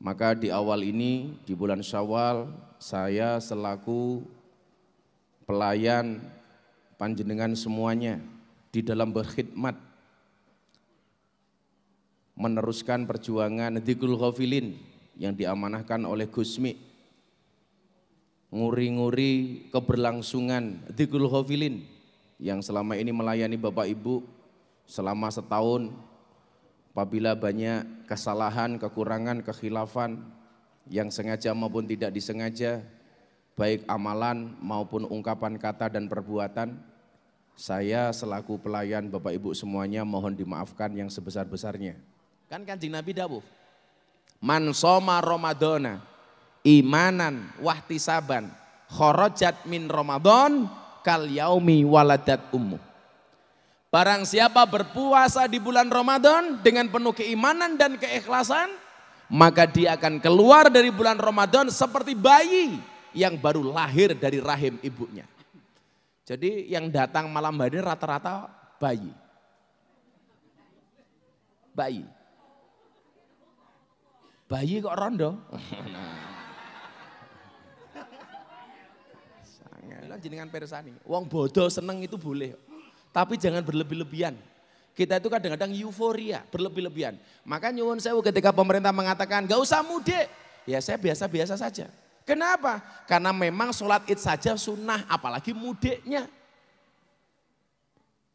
Maka di awal ini, di bulan Syawal, saya selaku pelayan panjenengan semuanya di dalam berkhidmat meneruskan perjuangan Dzikrul Ghafilin yang diamanahkan oleh Gusmi, nguri-nguri keberlangsungan Dzikrul Ghafilin yang selama ini melayani Bapak Ibu selama setahun. Apabila banyak kesalahan, kekurangan, kekhilafan yang sengaja maupun tidak disengaja, baik amalan maupun ungkapan kata dan perbuatan, saya selaku pelayan Bapak Ibu semuanya mohon dimaafkan yang sebesar-besarnya. Kan Kanjeng Nabi dawuh, man shoma Ramadhana imanan wahtisaban kharajat min Ramadan kal yaumi waladat ummu. Barang siapa berpuasa di bulan Ramadan dengan penuh keimanan dan keikhlasan, maka dia akan keluar dari bulan Ramadan seperti bayi yang baru lahir dari rahim ibunya. Jadi yang datang malam hari rata-rata bayi. Bayi. Bayi kok rondo? Sangat jenengan persani. Wong bodoh seneng itu boleh. Tapi jangan berlebih-lebihan. Kita itu kadang-kadang euforia, berlebih-lebihan. Maka nyuwun sewu ketika pemerintah mengatakan gak usah mudik. Ya saya biasa-biasa saja. Kenapa? Karena memang sholat id saja sunnah, apalagi mudiknya.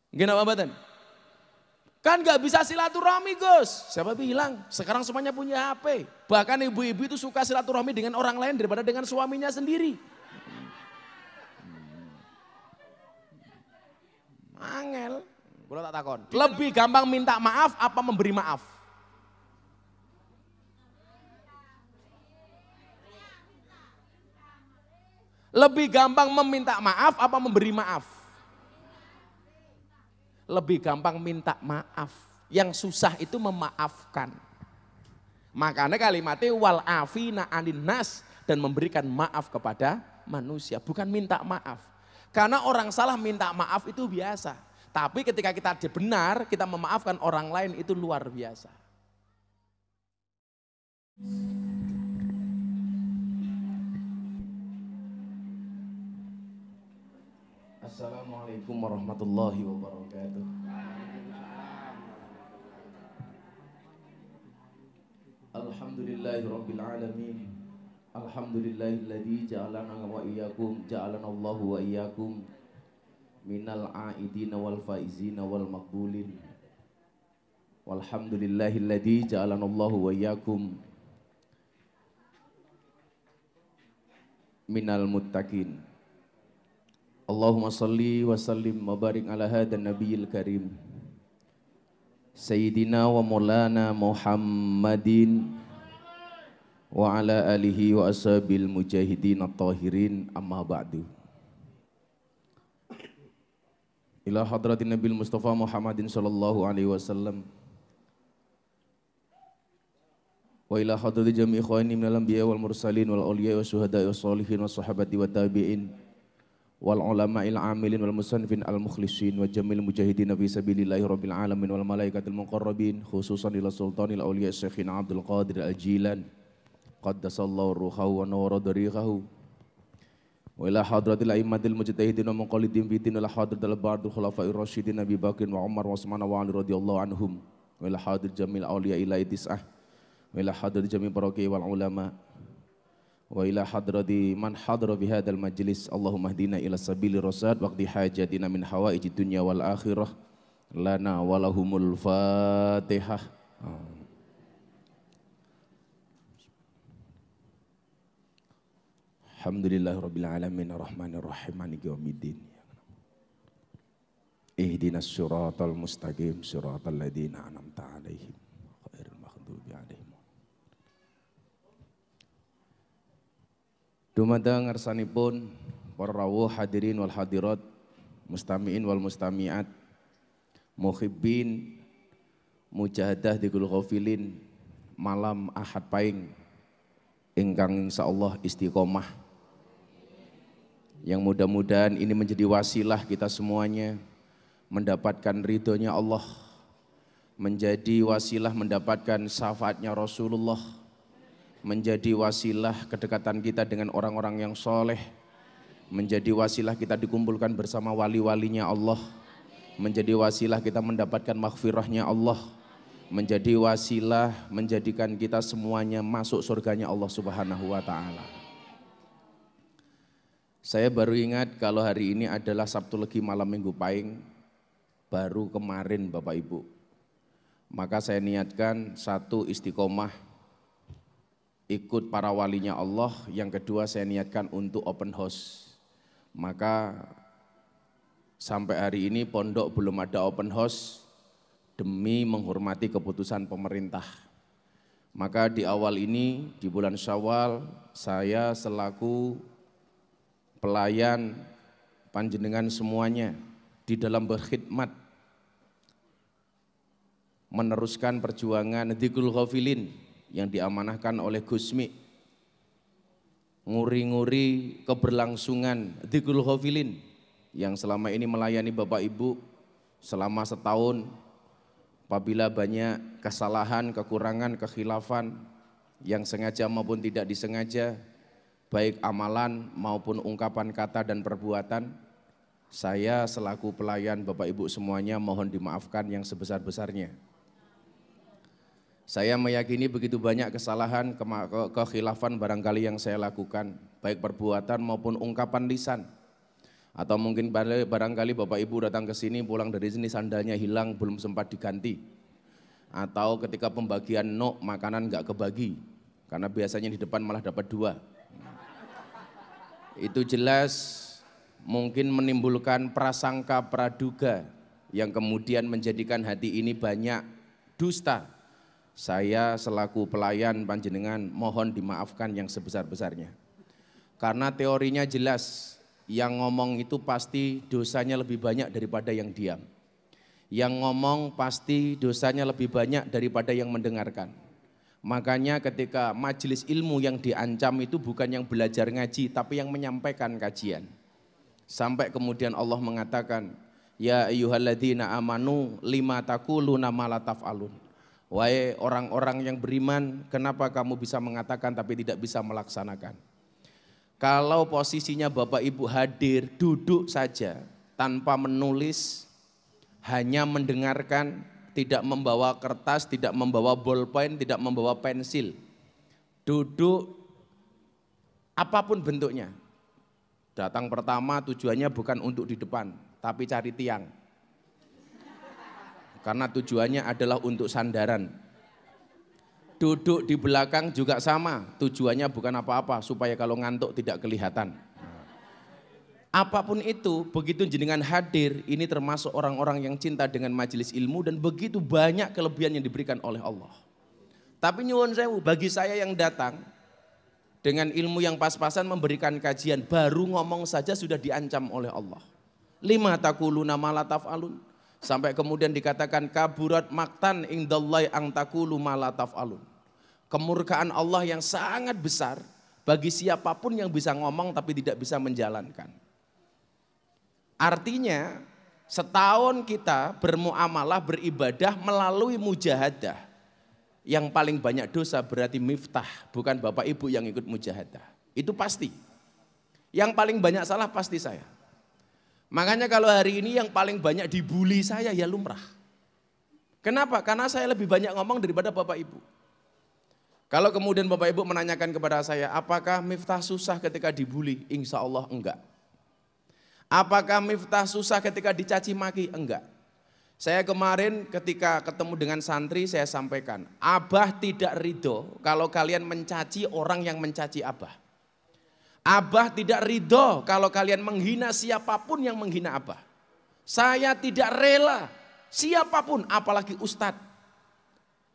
Gimana Bapak? Kan gak bisa silaturahmi Gus. Siapa bilang? Sekarang semuanya punya HP. Bahkan ibu-ibu itu suka silaturahmi dengan orang lain daripada dengan suaminya sendiri. Angel, boleh tak takon. Lebih gampang minta maaf apa memberi maaf? Lebih gampang meminta maaf apa memberi maaf? Lebih gampang minta maaf. Yang susah itu memaafkan. Makanya kalimatnya wal afina anin nas, dan memberikan maaf kepada manusia, bukan minta maaf. Karena orang salah minta maaf itu biasa. Tapi ketika kita benar, kita memaafkan orang lain itu luar biasa. Assalamualaikum warahmatullahi wabarakatuh. Alhamdulillahirabbil alamin. Alhamdulillahilladzi ja'alana wa iyyakum ja'alanallahu wa iyyakum minal aidina wal faizina wal maqbulin. Walhamdulillahilladzi ja'alanallahu wa iyyakum minal muttaqin. Allahumma salli wa sallim wa barik ala hadan nabiyil karim Sayyidina wa maulana Muhammadin wa ala alihi wa ashabil mujahidin at-tahirin, amma ba'du. Ila hadratin Nabil Mustafa Muhammadin sallallahu alaihi wasallam wa ila hadrati jami' ikhwani minal anbiya wal mursalin wal awliya wa syuhada'i wa sholihin wa sahabati wa tabi'in wal ulama'il amilin wal musannifin al mukhlisin wa jamil mujahidin fi sabilillahi rabbil alamin wal malaikatil muqarrabin, khususan ila sultanil awliya Syekhina Abdul Qadir al-Jilan qaddasallahu ruhahu wa nawara dariqahu wa ila hadratil a'immatil mujtahidin wa muqallidin fi din wal hadratil ba'dul khulafa'ir rasyidin Abi Bakr wa Umar wa Utsman wa Ali radhiyallahu anhum wa ila hadrat jamil auliya ila tis'ah wa ila hadrat jamil baraqi wal ulama wa ila hadrati man hadra bi hadzal majlis. Allahumma hdina ila sabilir rasyad waqti hajatina min hawaijid dunya wal akhirah lana wa lahumul Fatihah. Alhamdulillahirabbil alamin arrahmanir rahim maliki yaumiddin. Ihdinas siratal mustaqim siratal ladzina an'amta 'alaihim ghairil maghdubi 'alaihim. Dumateng ngarsanipun para rawuh hadirin wal hadirat, mustami'in wal mustami'at, muhibbin mujahadah Dzikrul Ghafilin malam Ahad Paing ingkang insyaallah istiqomah, yang mudah-mudahan ini menjadi wasilah kita semuanya mendapatkan ridhonya Allah, menjadi wasilah mendapatkan syafaatnya Rasulullah, menjadi wasilah kedekatan kita dengan orang-orang yang soleh, menjadi wasilah kita dikumpulkan bersama wali-walinya Allah, menjadi wasilah kita mendapatkan maghfirahnya Allah, menjadi wasilah menjadikan kita semuanya masuk surganya Allah Subhanahu wa ta'ala. Saya baru ingat kalau hari ini adalah Sabtu Legi malam Minggu Pahing, baru kemarin Bapak Ibu. Maka saya niatkan satu istiqomah ikut para walinya Allah, yang kedua saya niatkan untuk open house. Maka sampai hari ini pondok belum ada open house demi menghormati keputusan pemerintah. Maka di awal ini, di bulan Syawal, saya selaku pelayan panjenengan semuanya di dalam berkhidmat meneruskan perjuangan Dzikrul Ghafilin yang diamanahkan oleh Gusmi, nguri-nguri keberlangsungan Dzikrul Ghafilin yang selama ini melayani Bapak Ibu selama setahun. Apabila banyak kesalahan, kekurangan, kekhilafan yang sengaja maupun tidak disengaja, baik amalan maupun ungkapan kata dan perbuatan, saya selaku pelayan Bapak Ibu semuanya mohon dimaafkan yang sebesar-besarnya. Saya meyakini begitu banyak kesalahan, kekhilafan barangkali yang saya lakukan, baik perbuatan maupun ungkapan lisan. Atau mungkin barangkali Bapak Ibu datang ke sini, pulang dari sini sandalnya hilang, belum sempat diganti. Atau ketika pembagian makanan nggak kebagi, karena biasanya di depan malah dapat 2. Itu jelas mungkin menimbulkan prasangka praduga yang kemudian menjadikan hati ini banyak dusta. Saya selaku pelayan panjenengan mohon dimaafkan yang sebesar-besarnya. Karena teorinya jelas, yang ngomong itu pasti dosanya lebih banyak daripada yang diam. Yang ngomong pasti dosanya lebih banyak daripada yang mendengarkan. Makanya ketika majelis ilmu yang diancam itu bukan yang belajar ngaji, tapi yang menyampaikan kajian. Sampai kemudian Allah mengatakan, ya ayyuhalladzina amanu lima taquluna ma la taf'alun. Wahai orang-orang yang beriman, kenapa kamu bisa mengatakan tapi tidak bisa melaksanakan? Kalau posisinya Bapak Ibu hadir, duduk saja tanpa menulis, hanya mendengarkan, tidak membawa kertas, tidak membawa bolpen, tidak membawa pensil. Duduk apapun bentuknya. Datang pertama tujuannya bukan untuk di depan, tapi cari tiang. Karena tujuannya adalah untuk sandaran. Duduk di belakang juga sama, tujuannya bukan apa-apa, supaya kalau ngantuk tidak kelihatan. Apapun itu, begitu jenengan hadir, ini termasuk orang-orang yang cinta dengan majelis ilmu dan begitu banyak kelebihan yang diberikan oleh Allah. Tapi nyuwun sewu, bagi saya yang datang dengan ilmu yang pas-pasan memberikan kajian, baru ngomong saja sudah diancam oleh Allah. Lima taquluna ma la taf'alun. Sampai kemudian dikatakan kaburat maktan indallahi ang taqulu ma la taf'alun. Kemurkaan Allah yang sangat besar bagi siapapun yang bisa ngomong tapi tidak bisa menjalankan. Artinya setahun kita bermuamalah, beribadah melalui mujahadah. Yang paling banyak dosa berarti miftah, bukan Bapak Ibu yang ikut mujahadah. Itu pasti. Yang paling banyak salah pasti saya. Makanya kalau hari ini yang paling banyak dibully saya ya lumrah. Kenapa? Karena saya lebih banyak ngomong daripada Bapak Ibu. Kalau kemudian Bapak Ibu menanyakan kepada saya, apakah miftah susah ketika dibully? Insya Allah enggak. Apakah miftah susah ketika dicaci maki? Enggak. Saya kemarin ketika ketemu dengan santri saya sampaikan, Abah tidak ridho kalau kalian mencaci orang yang mencaci Abah. Abah tidak ridho kalau kalian menghina siapapun yang menghina Abah. Saya tidak rela siapapun, apalagi ustadz,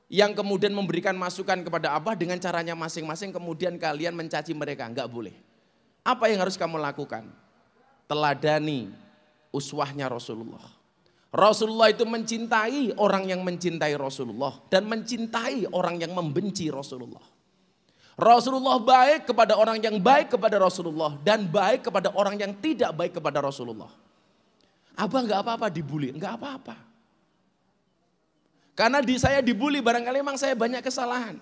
yang kemudian memberikan masukan kepada Abah dengan caranya masing-masing, kemudian kalian mencaci mereka, enggak boleh. Apa yang harus kamu lakukan? Teladani uswahnya Rasulullah. Rasulullah itu mencintai orang yang mencintai Rasulullah dan mencintai orang yang membenci Rasulullah. Rasulullah baik kepada orang yang baik kepada Rasulullah dan baik kepada orang yang tidak baik kepada Rasulullah. Abah enggak apa-apa dibully, enggak apa-apa. Karena saya dibully barangkali memang saya banyak kesalahan.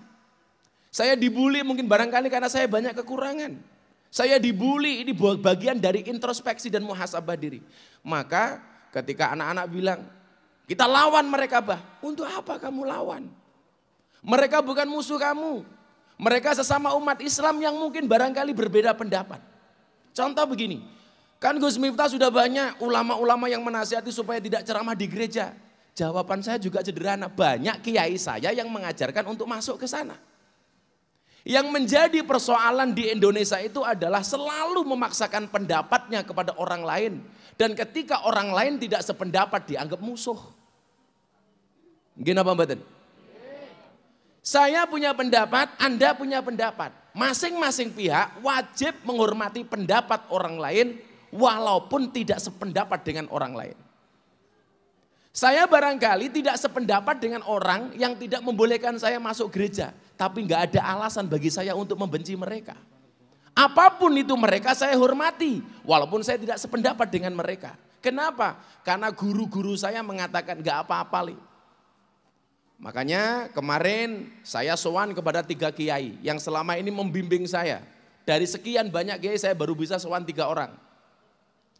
Saya dibully mungkin barangkali karena saya banyak kekurangan. Saya dibully, ini bagian dari introspeksi dan muhasabah diri. Maka ketika anak-anak bilang, kita lawan mereka bah. Untuk apa kamu lawan? Mereka bukan musuh kamu. Mereka sesama umat Islam yang mungkin barangkali berbeda pendapat. Contoh begini, kan Gus Miftah sudah banyak ulama-ulama yang menasihati supaya tidak ceramah di gereja. Jawaban saya juga sederhana, banyak kiai saya yang mengajarkan untuk masuk ke sana. Yang menjadi persoalan di Indonesia itu adalah selalu memaksakan pendapatnya kepada orang lain. Dan ketika orang lain tidak sependapat dianggap musuh. Gini apa mboten? Saya punya pendapat, Anda punya pendapat. Masing-masing pihak wajib menghormati pendapat orang lain walaupun tidak sependapat dengan orang lain. Saya barangkali tidak sependapat dengan orang yang tidak membolehkan saya masuk gereja. Tapi nggak ada alasan bagi saya untuk membenci mereka. Apapun itu mereka saya hormati walaupun saya tidak sependapat dengan mereka. Kenapa? Karena guru-guru saya mengatakan nggak apa-apa. Makanya kemarin saya sowan kepada 3 kiai yang selama ini membimbing saya. Dari sekian banyak kiai saya baru bisa sowan 3 orang.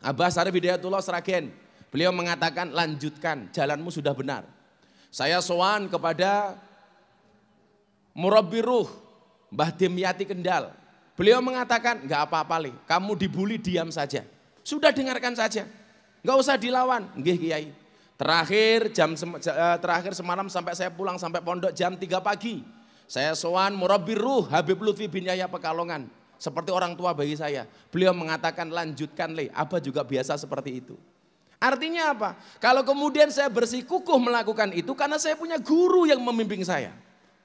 Abah Syarif Hidayatullah Sragen, beliau mengatakan lanjutkan, jalanmu sudah benar. Saya sowan kepada Murabbi Ruh, Mbah Dimyati Kendal. Beliau mengatakan enggak apa-apa kamu dibully diam saja. Sudah dengarkan saja, enggak usah dilawan. Nggih Kiai. Terakhir semalam sampai saya pulang sampai pondok jam 3 pagi. Saya sowan Murabbi Ruh Habib Lutfi bin Yahya Pekalongan. Seperti orang tua bagi saya. Beliau mengatakan lanjutkan Abah juga biasa seperti itu. Artinya apa? Kalau kemudian saya bersikukuh melakukan itu karena saya punya guru yang membimbing saya.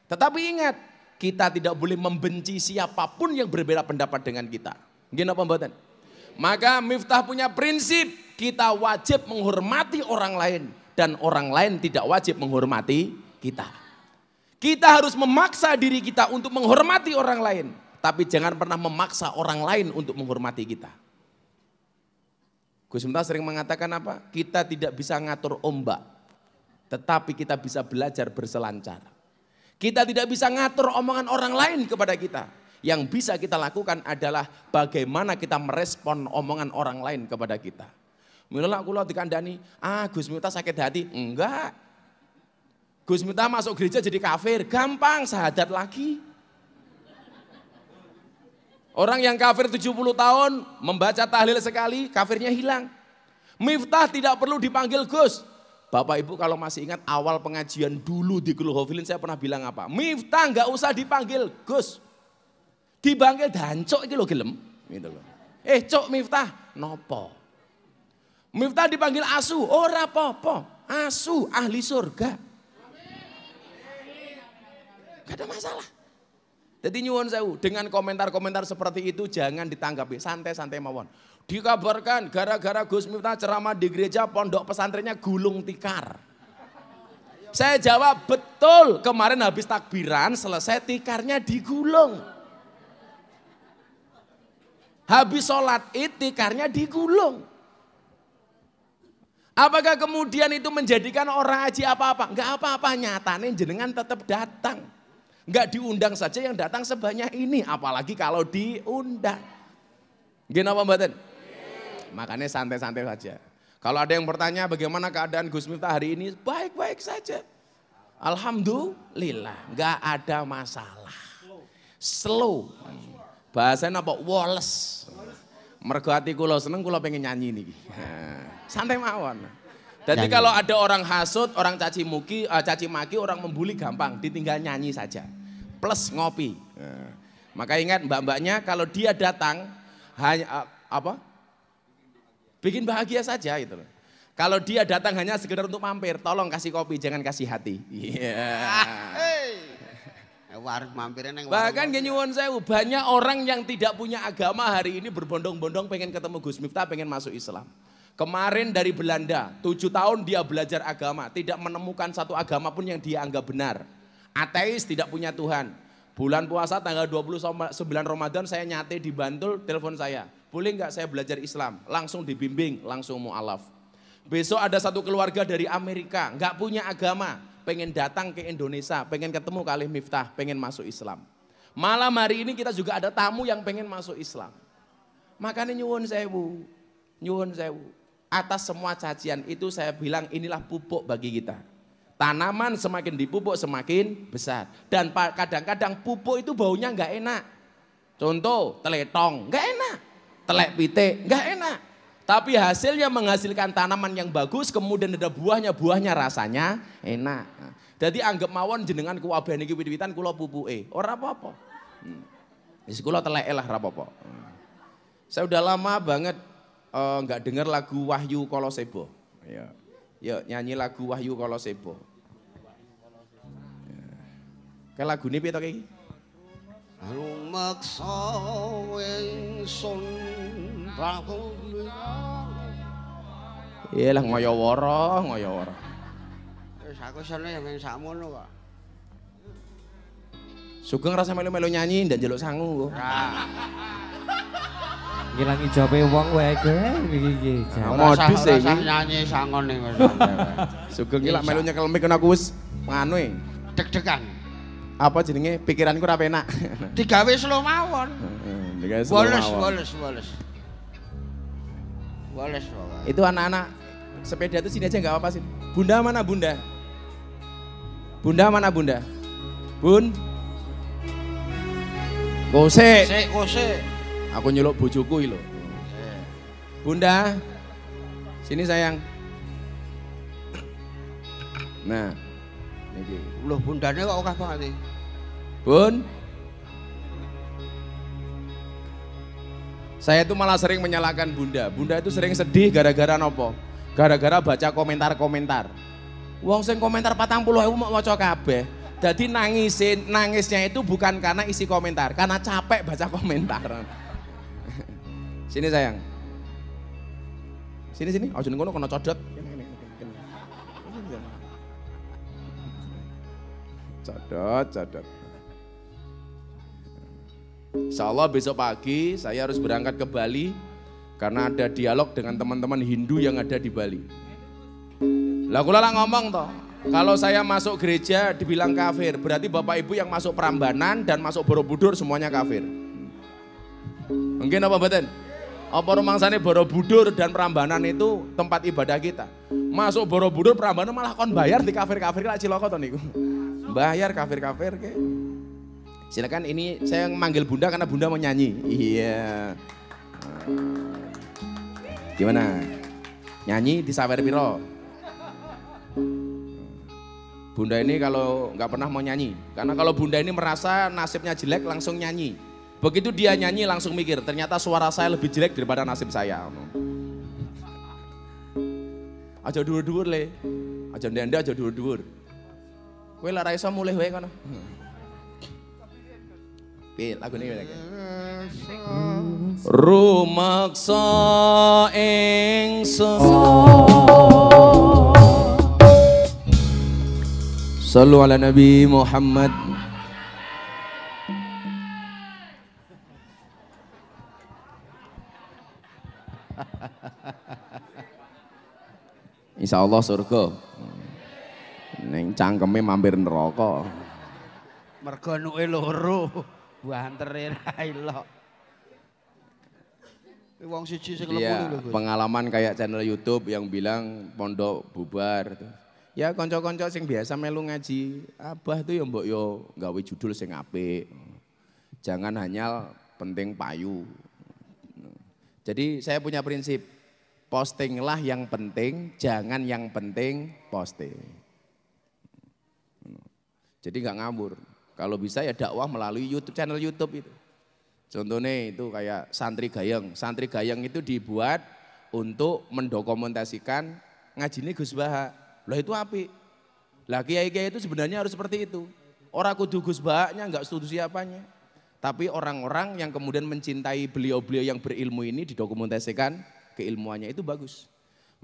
Tetapi ingat, kita tidak boleh membenci siapapun yang berbeda pendapat dengan kita. Gini apa mboten? Maka Miftah punya prinsip, kita wajib menghormati orang lain dan orang lain tidak wajib menghormati kita. Kita harus memaksa diri kita untuk menghormati orang lain, tapi jangan pernah memaksa orang lain untuk menghormati kita. Gus Miftah sering mengatakan apa? Kita tidak bisa ngatur ombak, tetapi kita bisa belajar berselancar. Kita tidak bisa ngatur omongan orang lain kepada kita. Yang bisa kita lakukan adalah bagaimana kita merespon omongan orang lain kepada kita. Mila kula dikandani, Gus Miftah sakit hati. Enggak. Gus Miftah masuk gereja jadi kafir, gampang syahadat lagi. Orang yang kafir 70 tahun membaca tahlil sekali, kafirnya hilang. Miftah tidak perlu dipanggil Gus. Bapak Ibu kalau masih ingat awal pengajian dulu di Gulu Hofilin saya pernah bilang apa? Miftah nggak usah dipanggil Gus. Dipanggil dancok iki lho gelem gitu loh. Cok Miftah nopo. Miftah dipanggil Asu, ora apa-apa. Asu ahli surga. Gak ada masalah. Jadi nyuwun sewu dengan komentar-komentar seperti itu jangan ditanggapi, santai-santai mawon. Dikabarkan gara-gara Gus Miftah ceramah di gereja pondok pesantrennya gulung tikar. Saya jawab betul, kemarin habis takbiran selesai tikarnya digulung. Habis sholat id tikarnya digulung. Apakah kemudian itu menjadikan orang haji apa-apa? Enggak apa-apa, nyatanya jenengan tetap datang. Enggak diundang saja yang datang sebanyak ini, apalagi kalau diundang. Gini apa mboten? Makanya santai-santai saja. Kalau ada yang bertanya bagaimana keadaan Gus Miftah hari ini, baik-baik saja. Alhamdulillah, enggak ada masalah. Slow. Bahasanya apa? Woles. Mergo ati kula seneng kula pengen nyanyi niki. Santai mawon. Jadi kalau ada orang hasut, orang caci maki, orang membuli gampang, ditinggal nyanyi saja. Plus ngopi. Maka ingat mbak-mbaknya kalau dia datang hanya bikin bahagia saja itu loh. Kalau dia datang hanya sekedar untuk mampir, tolong kasih kopi, jangan kasih hati. Bahkan nyuwun sewu, banyak orang yang tidak punya agama hari ini berbondong-bondong pengen ketemu Gus Miftah, pengen masuk Islam. Kemarin dari Belanda, 7 tahun dia belajar agama, tidak menemukan satu agama pun yang dia anggap benar. Ateis, tidak punya Tuhan. Bulan puasa tanggal 29 Ramadan saya nyate di Bantul, telepon saya. Boleh nggak saya belajar Islam? Langsung dibimbing, langsung mu'alaf. Besok ada satu keluarga dari Amerika, nggak punya agama, pengen datang ke Indonesia, pengen ketemu kali Miftah, pengen masuk Islam. Malam hari ini kita juga ada tamu yang pengen masuk Islam. Makanya nyuwun sewu. Atas semua cacian itu saya bilang inilah pupuk bagi kita. Tanaman semakin dipupuk semakin besar. Dan kadang-kadang pupuk itu baunya nggak enak. Contoh teletong nggak enak. Telek pitik nggak enak. Tapi hasilnya menghasilkan tanaman yang bagus, kemudian ada buahnya rasanya enak. Jadi anggap mawon jenengan kuwabeh niki wit-witan kula pupuke, ora apa-apa. Wis kula teleke lah ora apa-apa. Saya udah lama banget nggak dengar lagu Wahyu Kolosebo. Ya. Yuk nyanyi lagu Wahyu Kolosebo. Kayak lagu ini piye to iki? Rumaksa ingsun Iya lah ngoyo-woro. Wis aku seneng ya mung sakmono kok. Sugeng rasa melu-melu nyanyi ndak njaluk sangu kok. Ngilangi jope wong wae iki. Modus e iki. Nyanyi sangon ning Sugeng iki lak melu nyekel mic aku wis nganu e. deg-degan. Apa jenenge pikiranku ora penak. Digawe slow mawon. Woles. Itu anak-anak sepeda itu sini aja nggak apa-apa sih. Bunda mana bunda? Bunda mana bunda? Bun? Kose. Aku nyeluk bojoku lho. Bunda, sini sayang. Nah, niki. Loh bundane kok akeh banget iki. Bun. Saya tuh malah sering menyalahkan bunda. Bunda itu sering sedih gara-gara nopo? Gara-gara baca komentar-komentar. Wong sing komentar 40.000 mau waca kabeh. Jadi nangisnya itu bukan karena isi komentar, karena capek baca komentar. Sini sayang. Sini. Ojo ngono kena codot. Codot. Insya Allah besok pagi saya harus berangkat ke Bali karena ada dialog dengan teman-teman Hindu yang ada di Bali. Lah kula lah ngomong toh, kalau saya masuk gereja dibilang kafir, berarti Bapak Ibu yang masuk Prambanan dan masuk Borobudur semuanya kafir. Mungkin apa mboten? Apa rumangsane Borobudur dan Prambanan itu tempat ibadah kita. Masuk Borobudur Prambanan malah kon bayar di kafir-kafir lak cilaka to niku. Bayar kafir-kafir ke. Silakan, ini saya manggil bunda karena bunda mau nyanyi. Iya. Gimana? Nyanyi di sawer piro? Bunda ini kalau nggak pernah mau nyanyi, karena kalau bunda ini merasa nasibnya jelek langsung nyanyi. Begitu dia nyanyi langsung mikir, ternyata suara saya lebih jelek daripada nasib saya. Aja dhuwur-dhuwur le, aja ndende aja dhuwur-dhuwur. Kowe lara iso mulih wae kono. Lagu ini lagi. Rumaksa ingsun Sallu ala Nabi Muhammad. Insya Allah surga. Neng cangkeme mampir neraka. Mergo nuke loro. Bantere ra ilok. Wong siji sing lemune lho. Pengalaman kayak channel YouTube yang bilang pondok bubar. Ya konco-konco sing biasa melu ngaji, abah tuh ya mbok yo gawe judul sing apik. Jangan hanya penting payu. Jadi saya punya prinsip, postinglah yang penting, jangan yang penting posting. Jadi nggak ngawur. Kalau bisa ya dakwah melalui YouTube, channel YouTube itu. Contohnya itu kayak Santri Gayeng. Santri Gayeng itu dibuat untuk mendokumentasikan ngajine Gus Baha. Lah itu apik. Lah kiai-kiai itu sebenarnya harus seperti itu. Orang kudu Gus Bahanya enggak setuju siapanya. Tapi orang-orang yang kemudian mencintai beliau-beliau yang berilmu ini didokumentasikan keilmuannya itu bagus.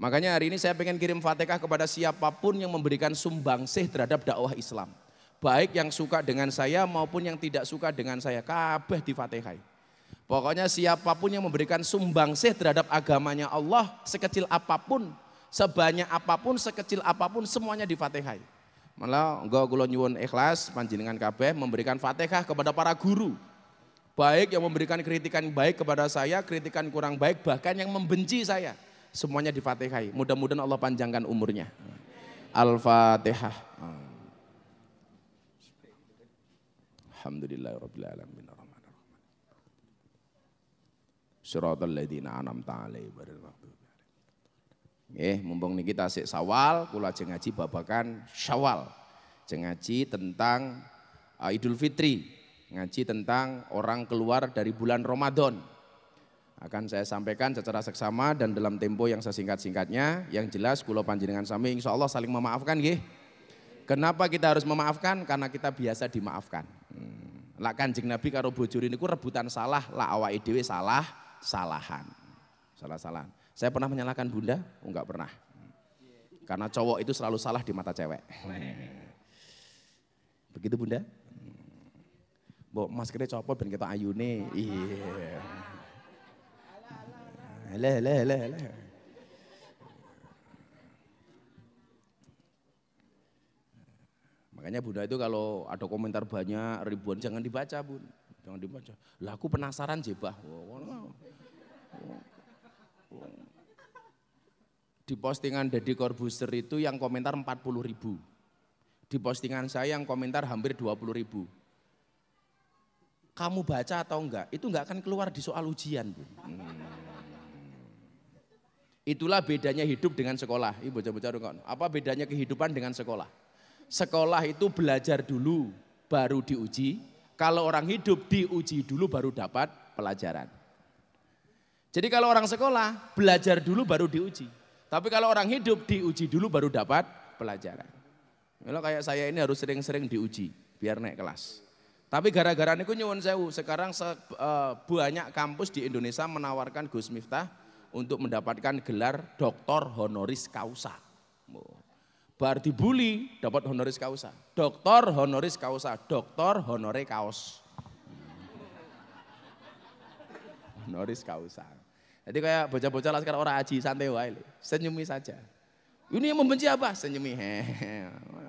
Makanya hari ini saya pengen kirim Fatihah kepada siapapun yang memberikan sumbangsih terhadap dakwah Islam. Baik yang suka dengan saya maupun yang tidak suka dengan saya, kabeh di Fatihah. Pokoknya siapapun yang memberikan sumbangsih terhadap agamanya Allah sekecil apapun, sebanyak apapun, sekecil apapun, semuanya di Fatihah. Malah enggak kula nyuwun ikhlas panjenengan kabeh memberikan Fatihah kepada para guru. Baik yang memberikan kritikan baik kepada saya, kritikan kurang baik, bahkan yang membenci saya. Semuanya di-Fatihai. Mudah-mudahan Allah panjangkan umurnya. Al-Fatihah. Alhamdulillahirabbil alamin. Shiratal ladzina an'amta 'alaihim ghairil maghdubi 'alaihim. Mumpung niki tasik Syawal, kula ajeng ngaji babakan Syawal. Ajeng ngaji tentang Idul Fitri, ngaji tentang orang keluar dari bulan Ramadan. Akan saya sampaikan secara seksama dan dalam tempo yang sesingkat-singkatnya. Yang jelas kula panjenengan sami insyaallah saling memaafkan nggih. Kenapa kita harus memaafkan? Karena kita biasa dimaafkan. Lah Kanjeng Nabi karo bojone niku rebutan salah, lah awake dhewe salahan. Salah-salahan. Saya pernah menyalahkan Bunda? Enggak pernah. Karena cowok itu selalu salah di mata cewek. Begitu Bunda? Mbok maskernya copot ben kita ayune. Iya. Alah. Makanya Bunda itu kalau ada komentar banyak ribuan jangan dibaca Bun, jangan dibaca. Lah aku penasaran jebah. Di postingan Deddy Corbuzier itu yang komentar 40.000. Di postingan saya yang komentar hampir 20.000. Kamu baca atau enggak? Itu enggak akan keluar di soal ujian Bun. Itulah bedanya hidup dengan sekolah. Ibu bocah-bocah apa bedanya kehidupan dengan sekolah? Sekolah itu belajar dulu baru diuji. Kalau orang hidup diuji dulu baru dapat pelajaran. Jadi kalau orang sekolah belajar dulu baru diuji. Tapi kalau orang hidup diuji dulu baru dapat pelajaran. Kalau kayak saya ini harus sering-sering diuji biar naik kelas. Tapi gara-gara niku nyuwun sewu, sekarang banyak kampus di Indonesia menawarkan Gus Miftah untuk mendapatkan gelar doktor honoris causa. Bar dibully dapat honoris causa. Doktor honoris causa, doktor honore kaos. Honoris causa. Jadi kayak bocah-bocah lah sekarang orang aji santai wae, senyumi saja. Ini yang membenci apa? Senyumi.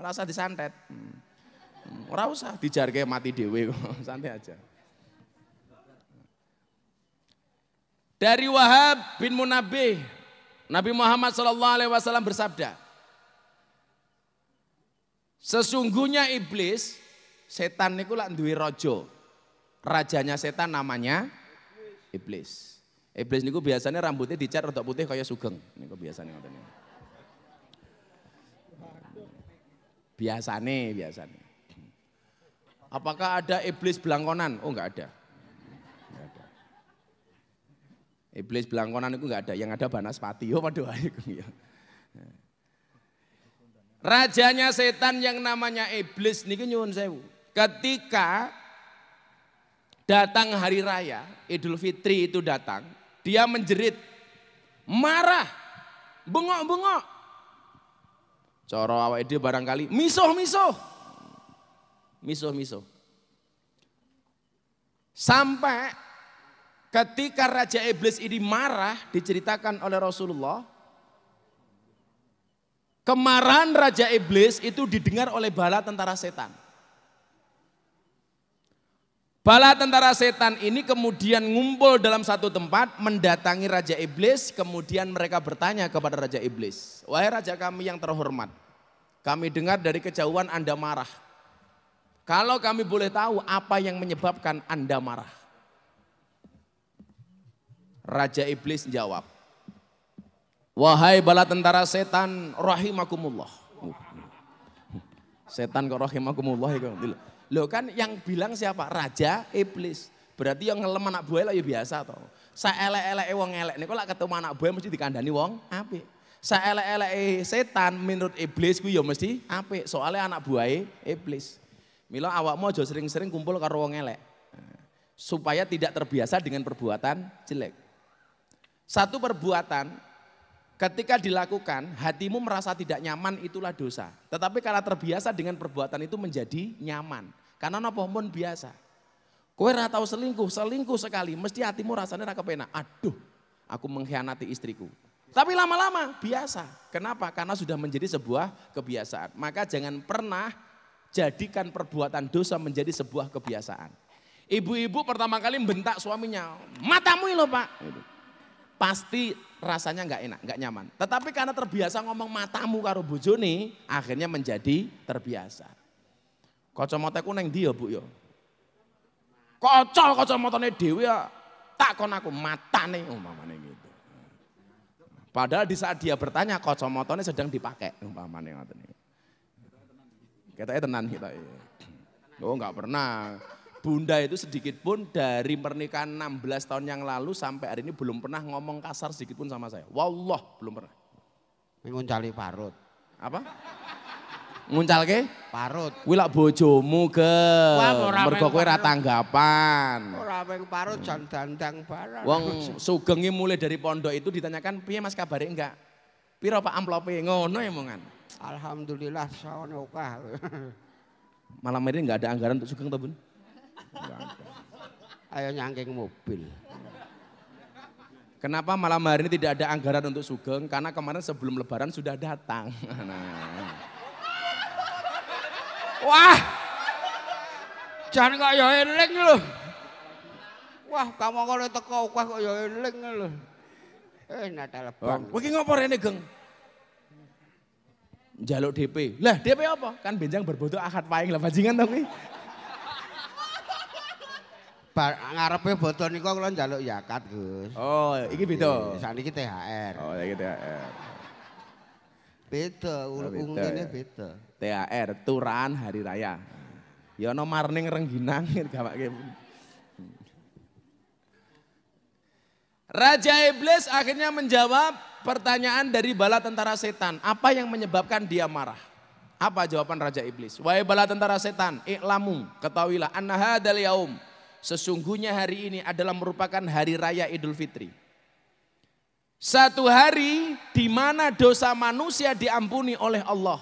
Rasa disantet. Ora usah dijarke mati dhewe kok, santai aja. Dari Wahab bin Munabbih, Nabi Muhammad SAW bersabda, sesungguhnya iblis, setan niku lak duwe raja. Rajanya setan namanya iblis. Iblis niku biasanya rambutnya dicat rada putih kaya sugeng. Niku biasanya ngoten niku. Biasane. Apakah ada iblis belangkonan? Oh enggak ada. Iblis belangkonan itu enggak ada, yang ada Banaspati. Oh waduh ya. Rajanya setan yang namanya iblis niki nyuwun sewu. Ketika datang hari raya Idul Fitri itu datang, dia menjerit, marah, bengok-bengok. Cara awake dhewe barangkali misuh-misuh. Sampai ketika Raja Iblis ini marah, diceritakan oleh Rasulullah, kemarahan Raja Iblis itu didengar oleh bala tentara setan. Bala tentara setan ini kemudian ngumpul dalam satu tempat, mendatangi Raja Iblis, kemudian mereka bertanya kepada Raja Iblis, wahai Raja kami yang terhormat, kami dengar dari kejauhan Anda marah. Kalau kami boleh tahu apa yang menyebabkan Anda marah? Raja Iblis jawab, wahai bala tentara setan rahimakumullah. Setan kok rahimakumullah itu. Loh kan yang bilang siapa? Raja Iblis. Berarti yang ngelem anak buah lah ya biasa toh. Saelek-eleke wong elek niku lak ketemu anak buah mesti dikandani wong apik. Saelek-eleke setan menurut iblis ku ya mesti apik. Soalnya anak buahe iblis. Mila awakmu aja sering-sering kumpul karo wong elek. Supaya tidak terbiasa dengan perbuatan jelek. Satu perbuatan ketika dilakukan hatimu merasa tidak nyaman itulah dosa. Tetapi karena terbiasa dengan perbuatan itu menjadi nyaman. Karena napa pun biasa. Kowe ora tau selingkuh sekali mesti hatimu rasanya ra kepenak. Aduh, aku mengkhianati istriku. Tapi lama-lama biasa. Kenapa? Karena sudah menjadi sebuah kebiasaan. Maka jangan pernah jadikan perbuatan dosa menjadi sebuah kebiasaan. Ibu-ibu pertama kali bentak suaminya, matamu ini loh Pak. Pasti rasanya nggak enak, nggak nyaman. Tetapi karena terbiasa ngomong matamu karo bojone, akhirnya menjadi terbiasa. Kacamataku neng dia Bu ya. Kacamatane dhewe ya takon aku matane umpamane gitu. Padahal di saat dia bertanya kacamatane sedang dipakai umpamane ngoten niku. Ketoke tenan kita. Oh enggak pernah. Bunda itu sedikit pun dari pernikahan 16 tahun yang lalu sampai hari ini belum pernah ngomong kasar sedikit pun sama saya. Wallah belum pernah. Nguncali parut. Apa? Nguncalke? Parut. Kuwi lak bojomu ge. Mergo kowe ra parut. tanggapan. Ora ping parut jan dandang barang. Wong sugengi mulai dari pondok itu ditanyakan, piye Mas kabare enggak? Piro Pak amplope? Ngono emongan. Alhamdulillah sawane akeh. Malam ini enggak ada anggaran untuk sugeng toh, Bun? Ayo nyangking mobil. Kenapa malam hari ini tidak ada anggaran untuk sugeng? Karena kemarin sebelum lebaran sudah datang. Nah. Wah. Jan kok ya eling lho. Wah, kamu kalau teko akeh kok ya eling lho. Enak telepon. Kowe iki ngopo rene, Geng? Njaluk DP. Lah, DP apa? Kan benjang berbodo akad paing lah bajingan to kuwi. Ngarepe boto niku kula njaluk zakat, Gus. Oh, iki beda. Sakniki THR. Oh, iki THR. Beda, ungkene beda. THR, turahan hari raya. Ya ono marning rengginang gawake. Raja Iblis akhirnya menjawab pertanyaan dari bala tentara setan. Apa yang menyebabkan dia marah? Apa jawaban Raja Iblis? Wahai bala tentara setan, i'lamu, ketahuilah anna hadzal yaum. Sesungguhnya hari ini adalah merupakan hari raya Idul Fitri. Satu hari di mana dosa manusia diampuni oleh Allah.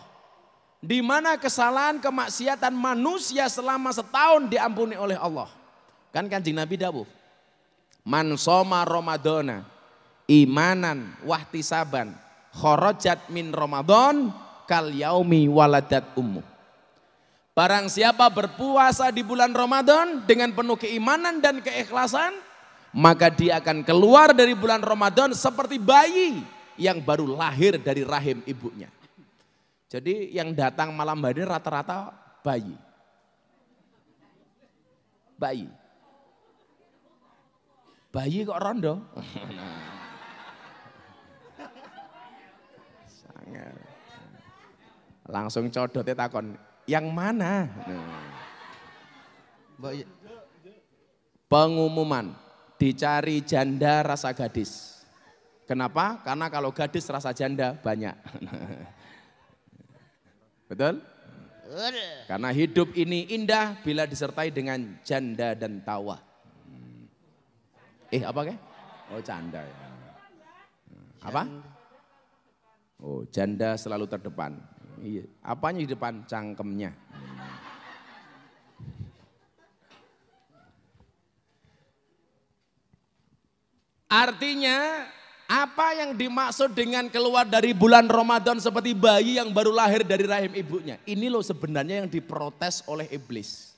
Di mana kesalahan kemaksiatan manusia selama setahun diampuni oleh Allah. Kan Kanjeng Nabi dawuh, man soma Ramadana imanan wahtisaban kharajat min Ramadan kal yaumi waladat ummu. Barang siapa berpuasa di bulan Ramadan dengan penuh keimanan dan keikhlasan, maka dia akan keluar dari bulan Ramadan seperti bayi yang baru lahir dari rahim ibunya. Jadi yang datang malam hari rata-rata bayi. Bayi. Bayi kok rondo? Sangat. Langsung codotnya takon, yang mana? Pengumuman, dicari janda rasa gadis. Kenapa? Karena kalau gadis rasa janda banyak. Betul? Karena hidup ini indah bila disertai dengan janda dan tawa. Apa ke? Oh janda ya. Apa? Oh janda selalu terdepan. Iya. Apanya di depan? Cangkemnya. Artinya apa yang dimaksud dengan keluar dari bulan Ramadan seperti bayi yang baru lahir dari rahim ibunya? Ini loh sebenarnya yang diprotes oleh iblis.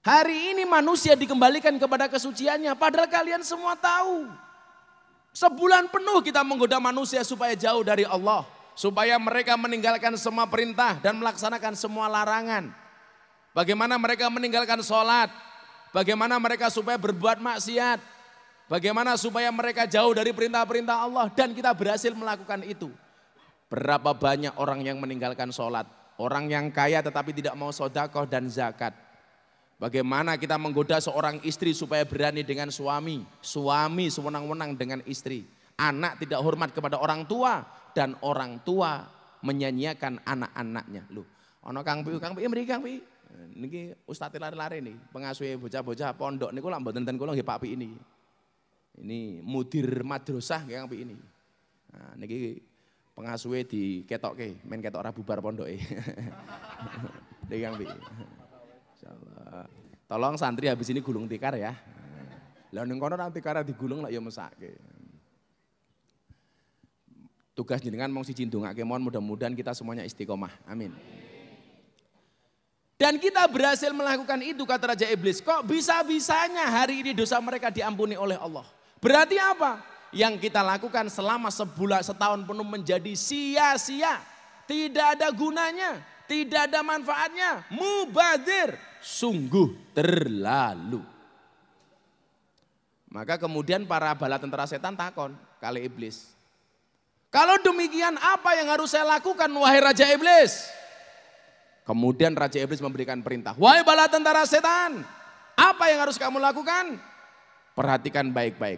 Hari ini manusia dikembalikan kepada kesuciannya, padahal kalian semua tahu. Sebulan penuh kita menggoda manusia supaya jauh dari Allah. Supaya mereka meninggalkan semua perintah dan melaksanakan semua larangan. Bagaimana mereka meninggalkan sholat. Bagaimana mereka supaya berbuat maksiat. Bagaimana supaya mereka jauh dari perintah-perintah Allah. Dan kita berhasil melakukan itu. Berapa banyak orang yang meninggalkan sholat. Orang yang kaya tetapi tidak mau sedekah dan zakat. Bagaimana kita menggoda seorang istri supaya berani dengan suami. Suami sewenang-wenang dengan istri. Anak tidak hormat kepada orang tua. Dan orang tua menyanyiakan anak-anaknya. Loh, ono Kang Pi mriki Kang Pi. Niki ustaz lari-lari nih, pengasuh bocah-bocah pondok niku lak mboten ten kula nggih Pak Pi ini. Ini mudir madrasah Kang Pi ini. Nah, niki pengasuhe diketokke, men ketok ra bubar pondoke. Niki Kang Pi. Insyaallah. Tolong santri habis ini gulung tikar ya. Lah ning kono nang tikar digulung lak ya mesake. Tugas jenengan mong siji ndongake mon, mudah-mudahan kita semuanya istiqomah. Amin. Dan kita berhasil melakukan itu, kata Raja Iblis. Kok bisa-bisanya hari ini dosa mereka diampuni oleh Allah? Berarti apa? Yang kita lakukan selama sebulan, setahun penuh menjadi sia-sia. Tidak ada gunanya, tidak ada manfaatnya. Mubadzir, sungguh terlalu. Maka kemudian para bala tentara setan takon kali iblis. Kalau demikian apa yang harus saya lakukan wahai Raja Iblis? Kemudian Raja Iblis memberikan perintah. Wahai bala tentara setan, apa yang harus kamu lakukan? Perhatikan baik-baik.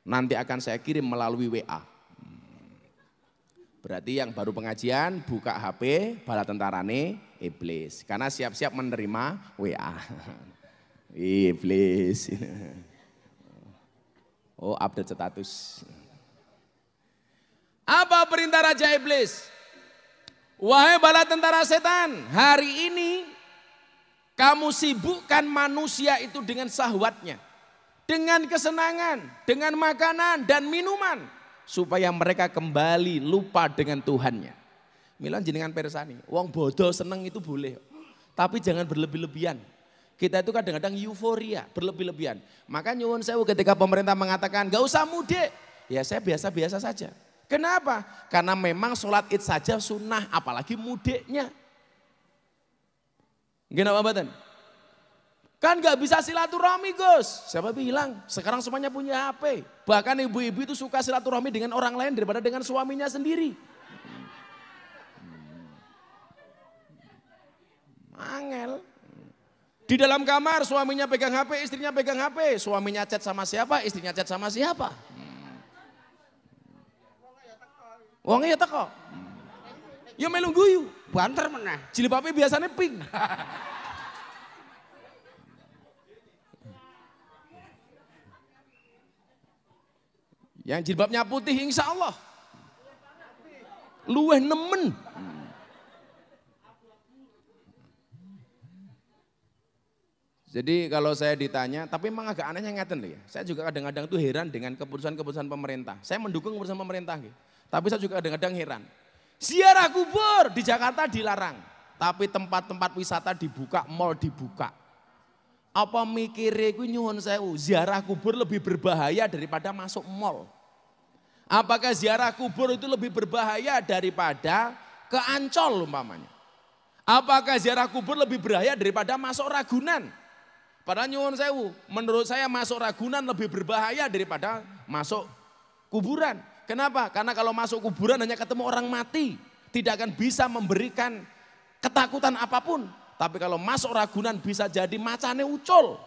Nanti akan saya kirim melalui WA. Berarti yang baru pengajian buka HP bala tentarane Iblis. Karena siap-siap menerima WA. Iblis. Oh, update status. Apa perintah Raja Iblis? Wahai bala tentara setan, hari ini kamu sibukkan manusia itu dengan syahwatnya, dengan kesenangan, dengan makanan dan minuman, supaya mereka kembali lupa dengan Tuhannya. Milan jenengan persani, wong bodoh seneng itu boleh, tapi jangan berlebih-lebihan. Kita itu kadang-kadang euforia, berlebih-lebihan. Maka nyuwun sewu ketika pemerintah mengatakan gak usah mudik, ya saya biasa-biasa saja. Kenapa? Karena memang sholat id saja sunnah, apalagi mudiknya. Kenapa badan? Kan gak bisa silaturahmi Gus. Siapa bilang? Sekarang semuanya punya HP. Bahkan ibu-ibu itu suka silaturahmi dengan orang lain daripada dengan suaminya sendiri. Angel. Di dalam kamar suaminya pegang HP, istrinya pegang HP. Suaminya chat sama siapa, istrinya chat sama siapa. Wongnya ya teko. Ya melu guyu, Banter meneh. jilbabe biasanya pink. Yang jilbabnya putih insya Allah. Luweh nemen. Jadi kalau saya ditanya, tapi memang agak anehnya ngeten loh ya. Saya juga kadang-kadang tuh heran dengan keputusan-keputusan pemerintah. Saya mendukung keputusan pemerintah gitu. Tapi saya juga kadang-kadang heran. Ziarah kubur di Jakarta dilarang. Tapi tempat-tempat wisata dibuka, mal dibuka. Apa mikirnya ku nyuwun sewu, ziarah kubur lebih berbahaya daripada masuk mal? Apakah ziarah kubur itu lebih berbahaya daripada ke Ancol umpamanya? Apakah ziarah kubur lebih berbahaya daripada masuk Ragunan? Padahal nyuwun sewu, menurut saya masuk Ragunan lebih berbahaya daripada masuk kuburan. Kenapa? Karena kalau masuk kuburan hanya ketemu orang mati. Tidak akan bisa memberikan ketakutan apapun. Tapi kalau masuk Ragunan bisa jadi macane ucul.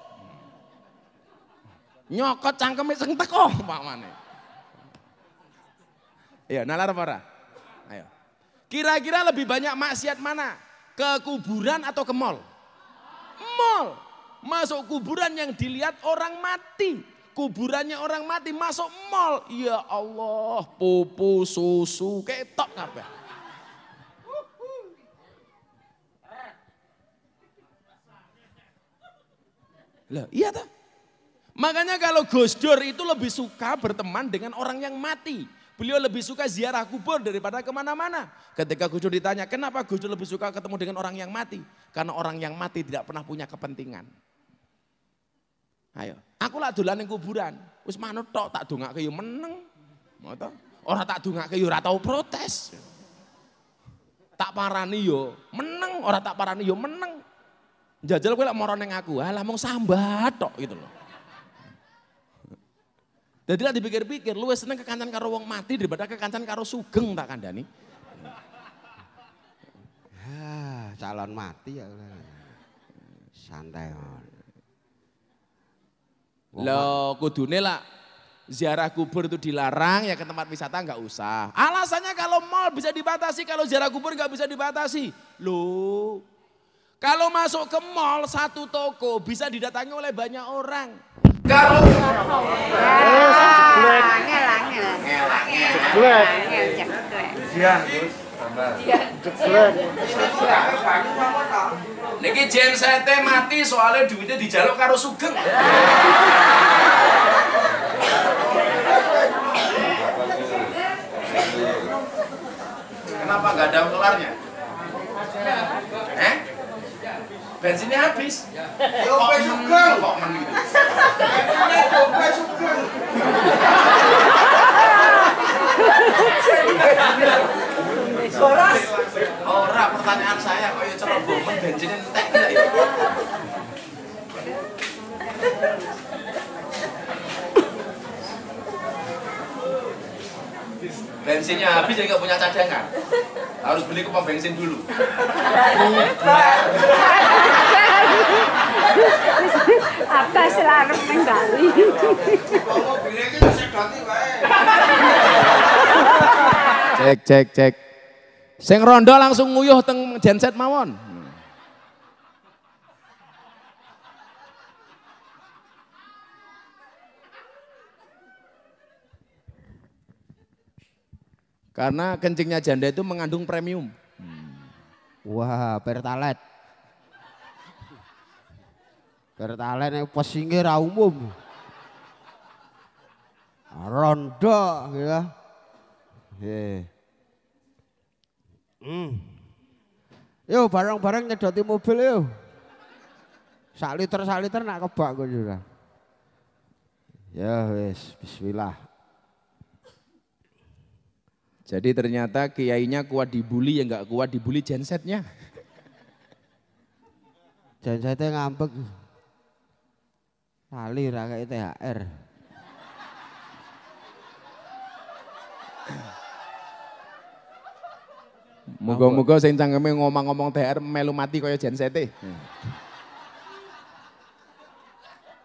Nyokot cangkeme sing teko umpamane. Iya, nalar apa? Ayo. Kira-kira lebih banyak maksiat mana? Ke kuburan atau ke mall? Mall. Masuk kuburan yang dilihat orang mati. Kuburannya orang mati masuk mall. Ya Allah, pupu, susu, ketok kabeh. Lah, iya tak? Makanya kalau Gus Dur itu lebih suka berteman dengan orang yang mati. Beliau lebih suka ziarah kubur daripada kemana-mana. Ketika Gus Dur ditanya, kenapa Gus Dur lebih suka ketemu dengan orang yang mati? Karena orang yang mati tidak pernah punya kepentingan. Ayo, aku lah dolan ning kuburan. Wis manut tok tak dongake yo meneng. Ngono. Ora tak dongake yo ora tau protes. Tak parani yo meneng, ora tak parani yo meneng. Jajal kowe lek mara ning aku, alah mung sambat tok gitu loh. Jadi lah dipikir-pikir, luwes seneng kekancan karo wong mati daripada kekancan karo sugeng tak kandhani. Calon mati ya. Santai. Loh kudune lah ziarah kubur itu dilarang ya ke tempat wisata nggak usah. Alasannya kalau mal bisa dibatasi, kalau ziarah kubur nggak bisa dibatasi. Loh kalau masuk ke mal satu toko bisa didatangi oleh banyak orang. Kalau niki jensete mati soalnya duitnya dijaluk karo sugeng. Kenapa nggak ada solarnya? Bensinnya habis. Kok sugeng kok men gitu. Ora pertanyaan saya kok ya cerobohan bensinnya entek enggak ya? Bensinnya habis jadi nggak punya cadangan. Harus beli ke pom bensin dulu. Apa selalu menggali? Cek. Sing rondo langsung nguyuh teng genset mawon. Karena kencingnya janda itu mengandung premium. Wah, Pertalite. Pertalite yang pesingnya ra umum. Rondo ya. Yo bareng-bareng nyedoti mobil yo. Sak liter nak kebak kok juga. Ya wis, bismillah. Jadi ternyata kiainya kuat dibully ya nggak kuat dibully gensetnya. Gensetnya ngambek. Kali ra kayak THR. Moga-moga sing cangkeme ngomong-ngomong THR melu mati kaya gensete.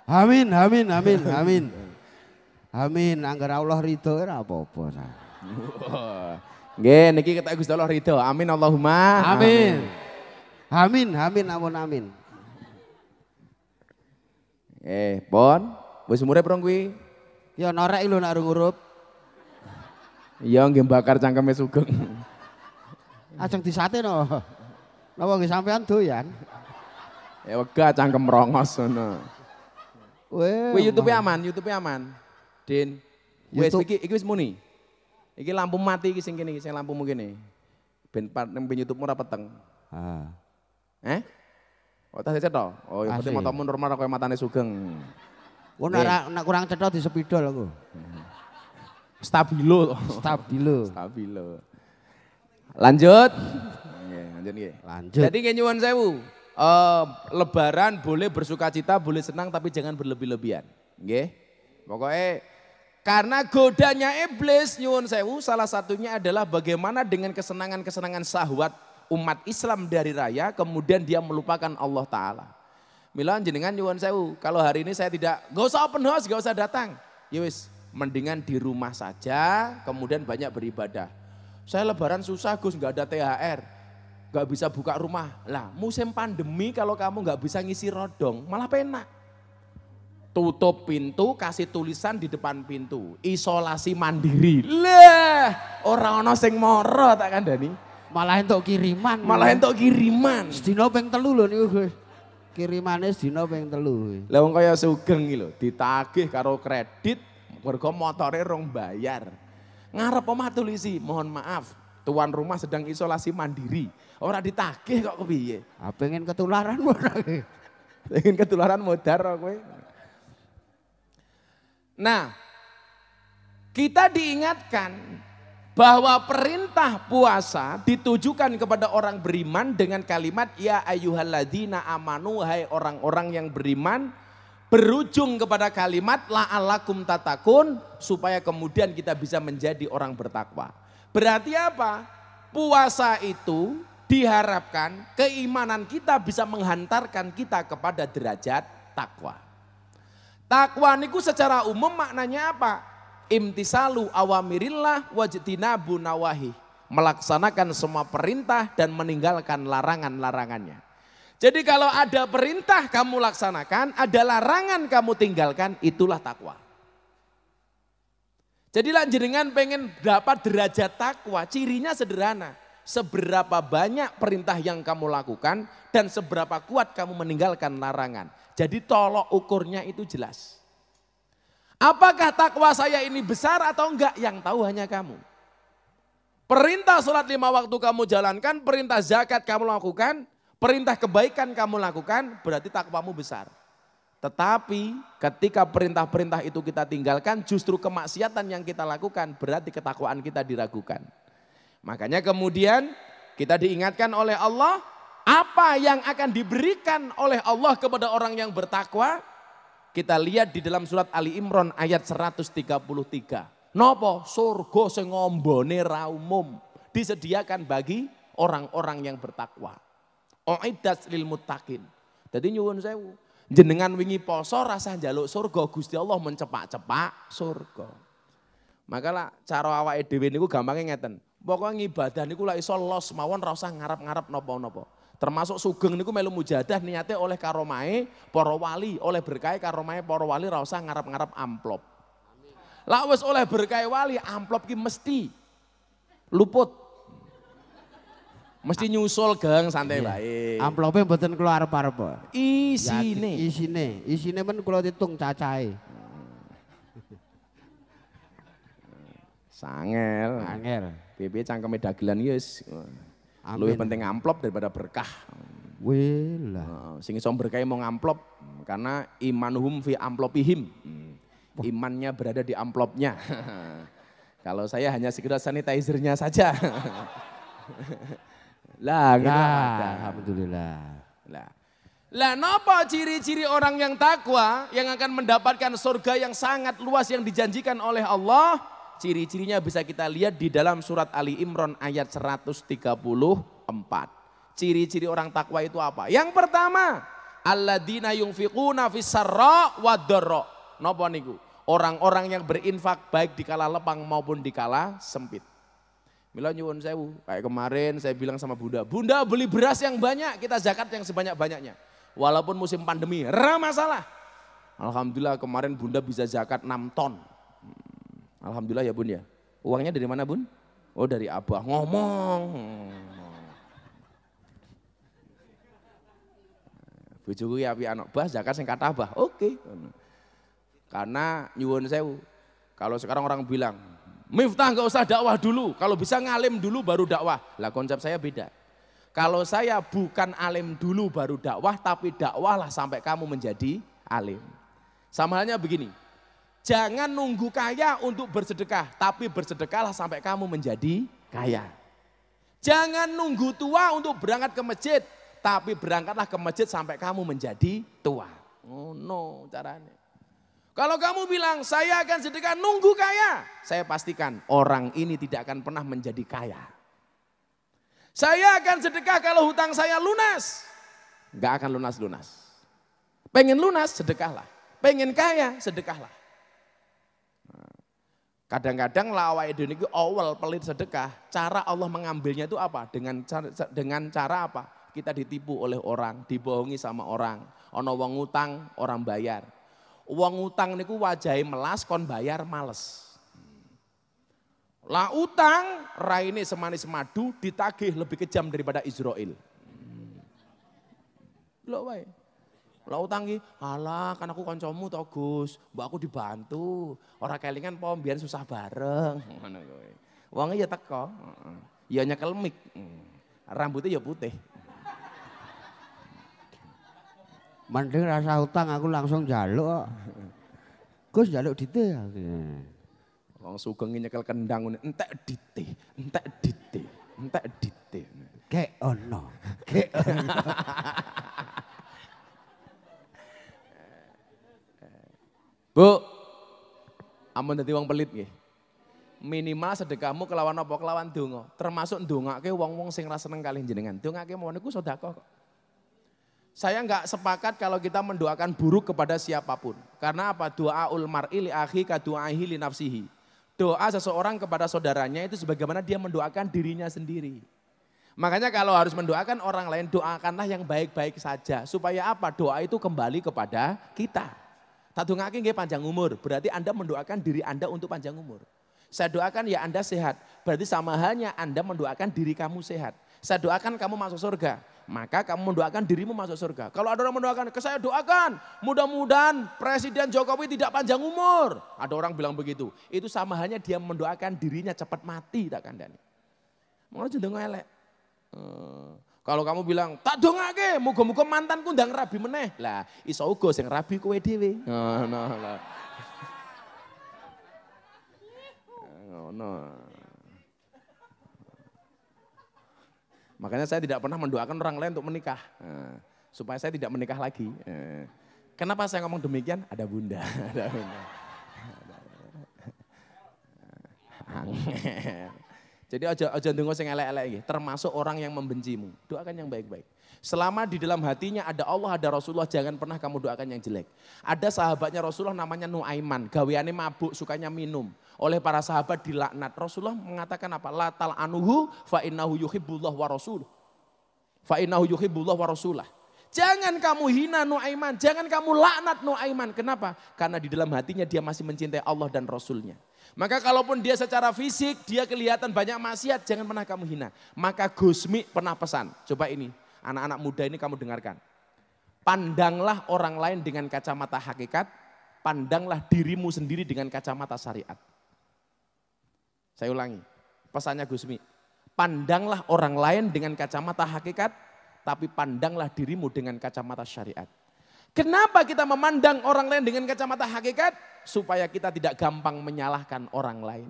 Amin. Amin, anggar Allah ridho ora apa-apa. Nggih niki ketok Gusti Allah ridho. Amin Allahumma. Amin. Amin. Pon, wis umure prong kuwi? Ya norek lho nak ngurup. Iya nggih bakar cangkeme sugeng. Ajeng disate no. Napa nggih sampean doyan? Ya wegah cangkem rongos ngono. Kuwi YouTube aman. Din. Wis iki wis muni. Iki lampu mati iki sing kene iki, sing lampumu kene. Ben YouTube-mu ora peteng. Oh tas cetha. Oh ya berarti matamu normal kaya matane sugeng. Oh nek kurang cetha di sepidol aku. Stabilo. Lanjut. Nggih. Lanjut. Jadi nggih nyuwun sewu. Lebaran boleh bersukacita, boleh senang tapi jangan berlebih-lebihan. Nggih. Pokoknya karena godanya iblis nyuwun sewu salah satunya adalah bagaimana dengan kesenangan-kesenangan syahwat umat Islam dari raya kemudian dia melupakan Allah Ta'ala. Mila jenengan nyuwun sewu kalau hari ini saya tidak, gak usah open house, gak usah datang. Ya wis, mendingan di rumah saja kemudian banyak beribadah. Saya lebaran susah Gus, gak ada THR, gak bisa buka rumah. Lah musim pandemi kalau kamu gak bisa ngisi rodong malah penak. Tutup pintu, kasih tulisan di depan pintu. Isolasi mandiri. Lah, orang ono sing moro tak kandhani. Malah entuk kiriman. Sedina ping 3 lho niku Gus. Kirimane sedina ping 3. Lah wong kaya sugeng iki lho, ditagih karo kredit, mergo motore rong bayar. Ngarep omah tulisi, mohon maaf, tuan rumah sedang isolasi mandiri. Ora ditagih kok kepiye? Ah pengen ketularan ora. Pengen ketularan modar kowe. Nah, kita diingatkan bahwa perintah puasa ditujukan kepada orang beriman dengan kalimat ya ayyuhalladzina amanu, hai orang-orang yang beriman, berujung kepada kalimat la'allakum tatakun, supaya kemudian kita bisa menjadi orang bertakwa. Berarti apa? Puasa itu diharapkan keimanan kita bisa menghantarkan kita kepada derajat takwa. Takwa niku secara umum maknanya apa? Imtisalu awamirillah wajtinabu nawahi. Melaksanakan semua perintah dan meninggalkan larangan-larangannya. Jadi kalau ada perintah kamu laksanakan, ada larangan kamu tinggalkan, itulah takwa. Jadi jenengan pengen dapat derajat takwa, cirinya sederhana. Seberapa banyak perintah yang kamu lakukan dan seberapa kuat kamu meninggalkan larangan. Jadi tolok ukurnya itu jelas. Apakah takwa saya ini besar atau enggak, yang tahu hanya kamu. Perintah sholat 5 waktu kamu jalankan, perintah zakat kamu lakukan, perintah kebaikan kamu lakukan, berarti takwamu besar. Tetapi ketika perintah-perintah itu kita tinggalkan, justru kemaksiatan yang kita lakukan, berarti ketakwaan kita diragukan. Makanya kemudian kita diingatkan oleh Allah, apa yang akan diberikan oleh Allah kepada orang yang bertakwa? Kita lihat di dalam surat Ali Imran ayat 133. Nopo surga sing ngombone ra umum disediakan bagi orang-orang yang bertakwa. Uiddat lil muttaqin. Dadi nyuwun sewu, jenengan wingi poso rasa njaluk surga, Gusti Allah mencepak-cepak surga. Makalah cara awake dhewe niku gampange ngeten. Pokoke ngibadah niku lak iso los mawon ra usah ngarep-ngarep napa-napa. Termasuk sugeng niku melu mujadah niate oleh karomahe para wali, oleh berkah karomahe para wali ra usah ngarep-ngarep amplop. Lah wis oleh berkah wali amplop ki mesti luput. Mesti nyusul gang santai bae. Amplope mboten kula arep-arep. Isine men kula hitung cacahe. Sangel. Angel. Piye cangkeme dagelan ya wis. Luwih penting amplop daripada berkah. Wela. Sing iso berkah mau ngamplop karena imanuhum fi amplopihim. Imannya berada di amplopnya. Kalau saya hanya sekedar sanitizernya saja. Lah, alhamdulillah. Lah napa ciri-ciri orang yang takwa yang akan mendapatkan surga yang sangat luas yang dijanjikan oleh Allah? Ciri-cirinya bisa kita lihat di dalam surat Ali Imran ayat 134. Ciri-ciri orang takwa itu apa? Yang pertama, alladzina yunfiquna fis sarra wad dharra. Napa niku? Orang-orang yang berinfak baik di kala lapang maupun di kala sempit. Mila nyuwun sewu, kayak kemarin saya bilang sama Bunda, Bunda beli beras yang banyak, kita zakat yang sebanyak-banyaknya. Walaupun musim pandemi, ra masalah. Alhamdulillah kemarin Bunda bisa zakat 6 ton. Alhamdulillah ya Bun ya. Uangnya dari mana Bun? Oh dari Abah, ngomong. Bojoku ya api anak, Bah zakat sing kata Abah, oke. Karena nyuwun sewu, kalau sekarang orang bilang, Miftah nggak usah dakwah dulu, kalau bisa ngalim dulu baru dakwah. Lah konsep saya beda. Kalau saya bukan alim dulu baru dakwah, tapi dakwahlah sampai kamu menjadi alim. Sama halnya begini, jangan nunggu kaya untuk bersedekah, tapi bersedekahlah sampai kamu menjadi kaya. Jangan nunggu tua untuk berangkat ke masjid, tapi berangkatlah ke masjid sampai kamu menjadi tua. Oh no caranya. Kalau kamu bilang saya akan sedekah nunggu kaya, saya pastikan orang ini tidak akan pernah menjadi kaya. Saya akan sedekah kalau hutang saya lunas, nggak akan lunas-lunas. Pengen lunas sedekahlah, pengen kaya sedekahlah. Kadang-kadang lawai Indonesia awal pelit sedekah, cara Allah mengambilnya itu apa? Dengan cara apa? Kita ditipu oleh orang, dibohongi sama orang, ono wong utang orang bayar. Uang utang niku wajahe melas kon bayar males. Lah utang raine semanis madu ditagih lebih kejam daripada Israel. Lho wae. Lah utang ki, alah kan aku kancamu to Gus, mbak aku dibantu. Ora kelingan po mbiyen susah bareng ngono kowe. Wonge ya teko, ya nyekel mik. Rambutnya ya putih. Mending rasa hutang aku langsung njaluk. Gus njaluk dite. Wong sugeng nyekel kendang entek dite, entek dite, entek dite. Kek ono. Bu, ampun dadi wong pelit nggih. Minimal sedekahmu kelawan apa? Kelawan donga. Termasuk ndongake wong-wong sing ra seneng kalih jenengan. Dongake mawon niku sedekah kok. Saya enggak sepakat kalau kita mendoakan buruk kepada siapapun. Karena apa? Doaul mar'i li akhi ka du'aihi li nafsihi. Doa seseorang kepada saudaranya itu sebagaimana dia mendoakan dirinya sendiri. Makanya kalau harus mendoakan orang lain, doakanlah yang baik-baik saja. Supaya apa? Doa itu kembali kepada kita. Tak dongake nggih panjang umur, berarti Anda mendoakan diri Anda untuk panjang umur. Saya doakan ya Anda sehat, berarti sama halnya Anda mendoakan diri kamu sehat. Saya doakan kamu masuk surga, maka kamu mendoakan dirimu masuk surga. Kalau ada orang mendoakan, saya doakan mudah-mudahan Presiden Jokowi tidak panjang umur. Ada orang bilang begitu, itu sama halnya dia mendoakan dirinya cepat mati tak kandani. Mau aja ndonga elek. Kalau kamu bilang, tak dongake, muga-muga mantanku ndang rabi meneh. Lah, iso uga sing rabi kowe dhewe. Ngono lah. Ngono. Makanya saya tidak pernah mendoakan orang lain untuk menikah. Supaya saya tidak menikah lagi. Kenapa saya ngomong demikian? Ada bunda. Ada bunda. Jadi aja ndonga sing elek-elek iki, termasuk orang yang membencimu. Doakan yang baik-baik. Selama di dalam hatinya ada Allah, ada Rasulullah, jangan pernah kamu doakan yang jelek. Ada sahabatnya Rasulullah namanya Nuaiman, gaweane mabuk, sukanya minum. Oleh para sahabat dilaknat. Rasulullah mengatakan apa? La tal'anuhu fa innahu yuhibbullah wa rasuluh. Fa innahu yuhibbullah wa rasulah. Jangan kamu hina Nuaiman, jangan kamu laknat Nuaiman. Kenapa? Karena di dalam hatinya dia masih mencintai Allah dan Rasulnya. Maka kalaupun dia secara fisik, dia kelihatan banyak maksiat, jangan pernah kamu hina. Maka Gusmi pernah pesan, coba ini, anak-anak muda ini kamu dengarkan. Pandanglah orang lain dengan kacamata hakikat, pandanglah dirimu sendiri dengan kacamata syariat. Saya ulangi, pesannya Gusmi. Pandanglah orang lain dengan kacamata hakikat, tapi pandanglah dirimu dengan kacamata syariat. Kenapa kita memandang orang lain dengan kacamata hakikat? Supaya kita tidak gampang menyalahkan orang lain.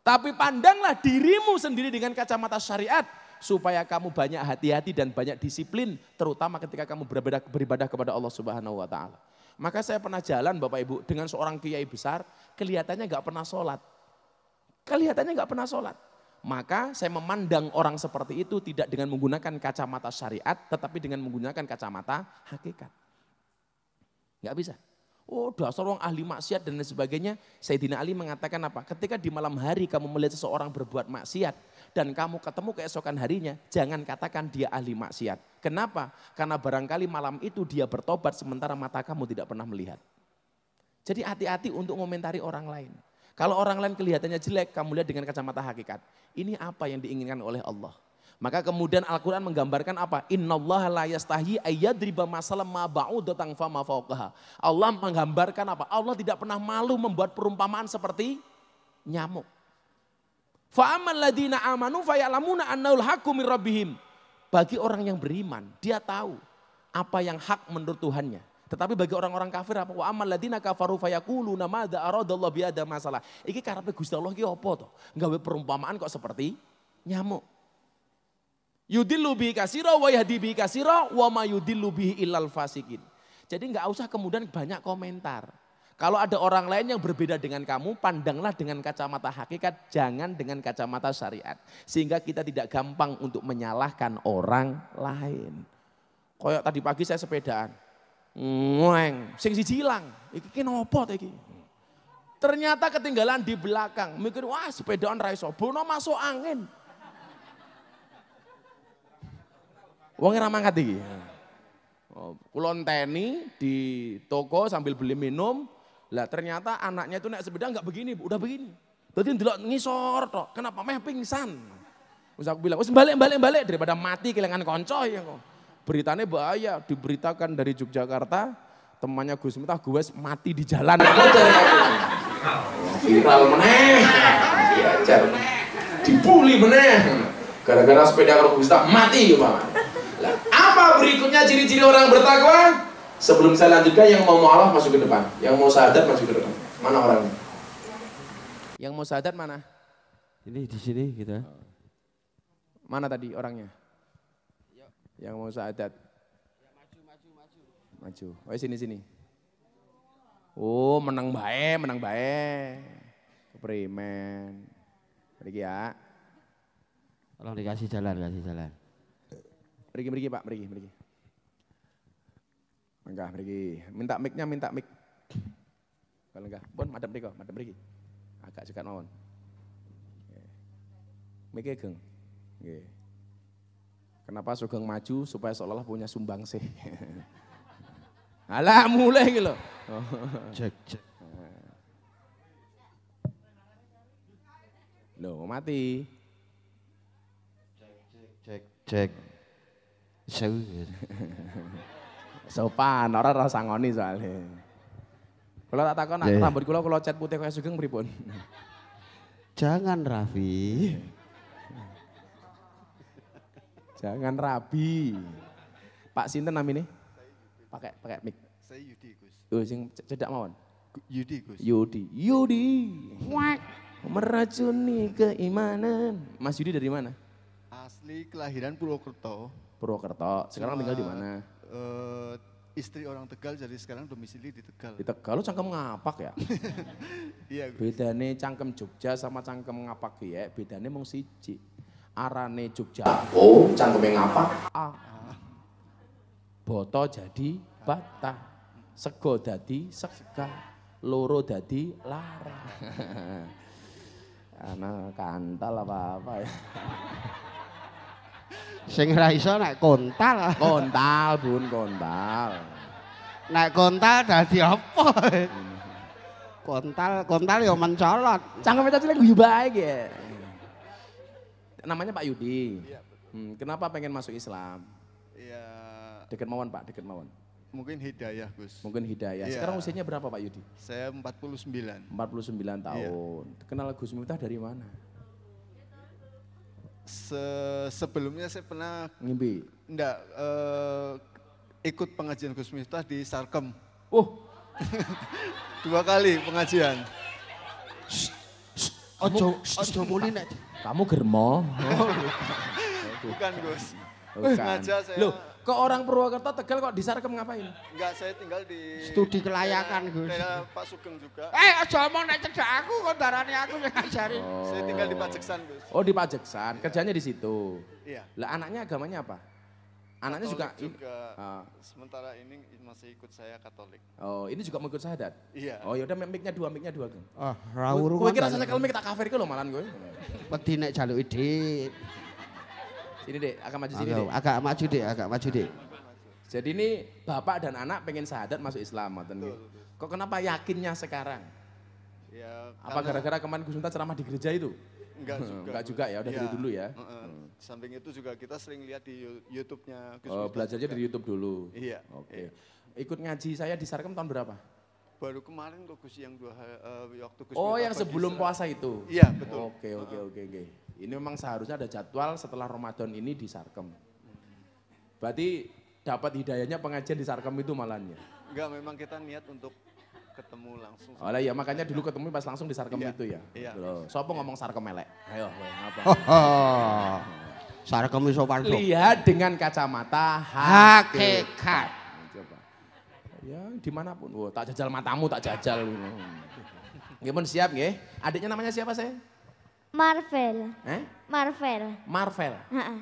Tapi pandanglah dirimu sendiri dengan kacamata syariat. Supaya kamu banyak hati-hati dan banyak disiplin. Terutama ketika kamu beribadah kepada Allah Subhanahu wa ta'ala. Maka saya pernah jalan Bapak Ibu dengan seorang kiai besar. Kelihatannya gak pernah sholat. Kelihatannya gak pernah sholat. Maka saya memandang orang seperti itu tidak dengan menggunakan kacamata syariat. Tetapi dengan menggunakan kacamata hakikat. Gak bisa. Oh dasar orang ahli maksiat dan lain sebagainya. Sayyidina Ali mengatakan apa? Ketika di malam hari kamu melihat seseorang berbuat maksiat. Dan kamu ketemu keesokan harinya. Jangan katakan dia ahli maksiat. Kenapa? Karena barangkali malam itu dia bertobat sementara mata kamu tidak pernah melihat. Jadi hati-hati untuk komentari orang lain. Kalau orang lain kelihatannya jelek, kamu lihat dengan kacamata hakikat. Ini apa yang diinginkan oleh Allah. Maka kemudian Al-Quran menggambarkan apa? Innallaha la yastahi ayyadriba masalam ma ba'udatan fama fawqaha. Allah menggambarkan apa? Allah tidak pernah malu membuat perumpamaan seperti nyamuk. Fa'amal ladina amanu fayalamuna annahul haqqu mir rabbihim. Bagi orang yang beriman, dia tahu apa yang hak menurut Tuhannya. Tetapi bagi orang-orang kafir apa? Wa amal ladina kafaru fayaquluna madza aradallahu biada masalah. Iki karepe Gusti Allah ki apa to? Nggawe perumpamaan kok seperti nyamuk. Yudillu bihi katsira wa yahdi bihi katsira wa ma yudillu bihi illal fasikin. Jadi enggak usah kemudian banyak komentar. Kalau ada orang lain yang berbeda dengan kamu, pandanglah dengan kacamata hakikat, jangan dengan kacamata syariat. Sehingga kita tidak gampang untuk menyalahkan orang lain. Kayak tadi pagi saya sepedaan. Ngueng, sing siji ilang. Iki nopo ta iki? Ternyata ketinggalan di belakang. Mikir, wah sepedaan ra iso, bono masuk angin. Wong ora mangkat iki. Kula enteni di toko sambil beli minum. Lah ternyata anaknya itu naik sepeda enggak begini, udah begini. Dadi ndelok ngisor tok. Kenapa meh pingsan? Wis aku bilang, wis balik daripada mati kehilangan konco ya kok. Beritanya bahaya, diberitakan dari Yogyakarta, temannya Gus Miftah gue mati di jalan. Viral meneh. Diajar. Dibully meneh. Gara-gara sepeda karo Gus Miftah mati Pak. Lah, apa berikutnya ciri-ciri orang bertakwa? Sebelum saya lanjutkan, yang mau mu'alaf masuk ke depan. Yang mau syahadat masuk ke depan. Mana orangnya? Yang mau syahadat mana? Ini di sini gitu. Mana tadi orangnya? Yang mau syahadat? Maju. Oh sini. Oh menang bae. Keprimen. Pergi ya. Tolong dikasih jalan. Pergi Pak, pergi. Enggak, pergi. Minta mic. Kalau enggak, pun madep pergi. Agak cekat mawon. Mic-e geng. Nggih. Kenapa Sugeng maju supaya seolah-olah punya sumbang sih. Alah mulai iki lho. Cek. Loh, mati. Cek. Sopan, ora rasa ngoni soalnya. Kalau tak takon rambut kula cat putih kayak Sugeng pripun? Jangan Raffi. Jangan rabi. Pak sinten namine? Pakai mic. Saya Yudi Gus. Oh sing cedak mawon. Yudi Gus. Yudi. Wak. Meracuni keimanan. Mas Yudi dari mana? Asli kelahiran Purwokerto. Purwokerto. Sekarang tinggal di mana? Istri orang Tegal jadi sekarang domisili di Tegal. Di Tegal. Lu cangkem ngapak ya? Iya Gus. Bedane cangkem Jogja sama cangkem ngapak ya, bedane mung siji. Arane Jogja. Oh, cangkeme ngapak. Boto jadi bata. Sego dadi seka. Loro dadi lara. Anak kantal apa-apa ya. Sing ra iso nek kontal. Kontal, Bun, kontal. Nek kontal dadi apa? Kontal ya mencolot. Cangkeme cilik guyu bae ya. Namanya Pak Yudi. Iya, Kenapa pengen masuk Islam? Iya, Deket mawon Pak, deket mawon. mungkin hidayah Gus. Mungkin hidayah. Iya. Sekarang usianya berapa Pak Yudi? Saya 49. 49 tahun. Kenal Gus Miftah dari mana? Sebelumnya saya pernah Ngimpi. ikut pengajian Gus Miftah di Sarkem. Oh, 2 kali pengajian. Ojo muni nek. kamu germo. Bukan Gus. Bukan. Sengaja saya. Loh, kok orang Purwokerto Tegal kok di Sarkem ngapain? Enggak, saya tinggal di Studi kelayakan, Gus. daerah Pak Sugeng juga. Aja omong nek cedak aku kok darane aku sing ngajari. Saya tinggal di Pajeksan Gus. Oh, di Pajeksan. Kerjanya di situ. Iya. Lah anaknya agamanya apa? Anaknya juga. Katolik juga. Ah. Sementara ini masih ikut saya Katolik. Oh, ini juga mau ikut syahadat? Iya. Oh, yaudah mic-nya dua kan. Ah, ra Kowe urungan. kira saya mic tak cover iku lho malan kowe. Wedi nek jaluki Dik. Sini Dek, akan maju sini Dek. Agak maju Dik. Jadi ini bapak dan anak pengen syahadat masuk Islam, ngoten nggih. Kok kenapa yakinnya sekarang? Ya, Apa karena- gara-gara kemarin Gus Miftah ceramah di gereja itu? Enggak juga. Enggak juga ya, udah Iya. dari dulu ya. Samping itu juga kita sering lihat di YouTube-nya Gus Oh, Miftah belajarnya juga. dari YouTube dulu. Iya. Oke. Ikut ngaji saya di Sarkem tahun berapa? Baru kemarin kok Gus yang waktu Gus Oh, Miftah yang pergi sebelum Isra- puasa itu. Iya, betul. Oke. Ini memang seharusnya ada jadwal setelah Ramadan ini di Sarkem. Berarti dapat hidayahnya pengajian di Sarkem itu malahnya. Enggak, memang kita niat untuk ketemu langsung. Oh lah ya makanya dulu ketemu pas langsung di Sarkem Iya, itu ya. iya. Loh, sopo ngomong Sarkem elek? Ayo, ngapa? Sarkem iso palsu. Lihat dengan kacamata Hakikat. Coba. Ya dimanapun, wah tak jajal matamu, tak jajal. Gimana siap nggih? Adiknya namanya siapa saya? Marvel. Marvel. Marvel. Heeh.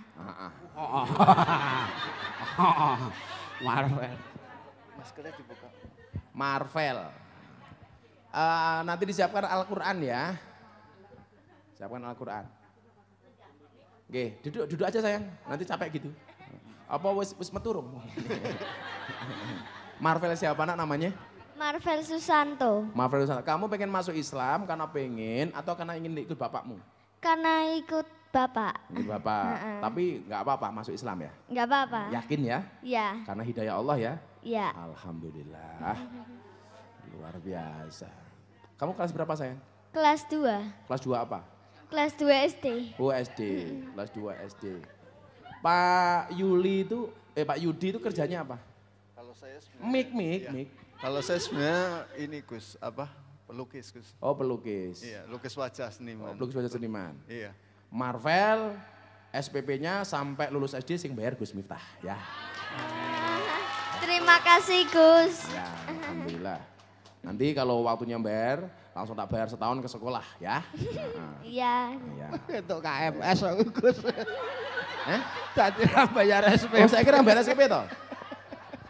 Marvel. Maskernya dibuka. Marvel. Nanti disiapkan Al-Quran ya. Siapkan Al-Quran. Oke, duduk aja sayang. Nanti capek gitu. Apa wis meturung? Marvel siapa nak namanya? Marvel Susanto. Marvel Susanto. Kamu pengen masuk Islam karena pengen atau karena ingin ikut bapakmu? Karena ikut bapak. Ikut bapak. Tapi nggak apa-apa masuk Islam ya? Nggak apa-apa. Yakin ya? Ya. Karena hidayah Allah ya? Ya. Alhamdulillah. Luar biasa. Kamu kelas berapa sayang? Kelas 2. Kelas 2 apa? Kelas 2 SD. Oh SD, kelas 2 SD. Pak Yuli itu, Pak Yudi itu kerjanya apa? Kalau saya sebenarnya Mik. Kalau saya sebenarnya ini Gus, pelukis Gus. Oh pelukis. Iya, lukis wajah seniman. Pelukis wajah seniman. Iya. Marvel, SPP-nya sampai lulus SD sing bayar Gus Miftah ya. Terima kasih Gus. Ya, alhamdulillah. Nanti kalau waktunya bayar, langsung tak bayar setahun ke sekolah ya. Iya. Ya. Untuk KMS aku Gus. Eh? Tadi ra bayar SP. Oh saya kira bayar SPP toh?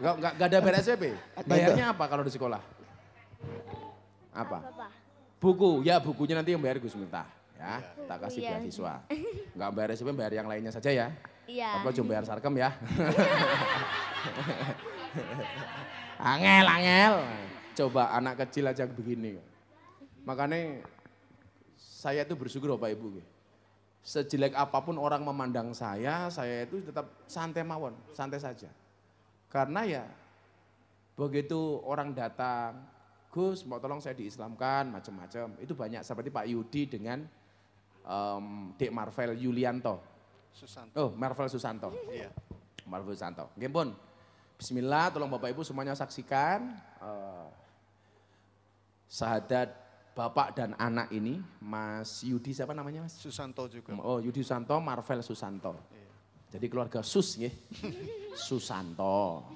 Enggak ada bayar SPP. Bayarnya apa kalau di sekolah? Apa? Buku, ya bukunya nanti yang bayar Gus Miftah. Ya, tak kasih Iya. beasiswa. Enggak bayar SPP, bayar yang lainnya saja ya. Iya. Apa cuma bayar Sarkem ya. Angel. Coba anak kecil aja begini. Makanya saya itu bersyukur Bapak Ibu. Sejelek apapun orang memandang saya itu tetap santai mawon, santai saja. Karena ya begitu orang datang, Gus mau tolong saya diislamkan, macam-macam. Itu banyak seperti Pak Yudi dengan Dek Marvel Yulianto. Susanto. Oh, Marvel Susanto. Iya. Marvel Susanto. Nggih pun. Bismillah, tolong Bapak Ibu semuanya saksikan syahadat Bapak dan anak ini, Mas Yudi siapa namanya Mas? Susanto juga. Oh, Yudi Susanto, Marvel Susanto. Iya. Jadi keluarga Sus nggih. Susanto.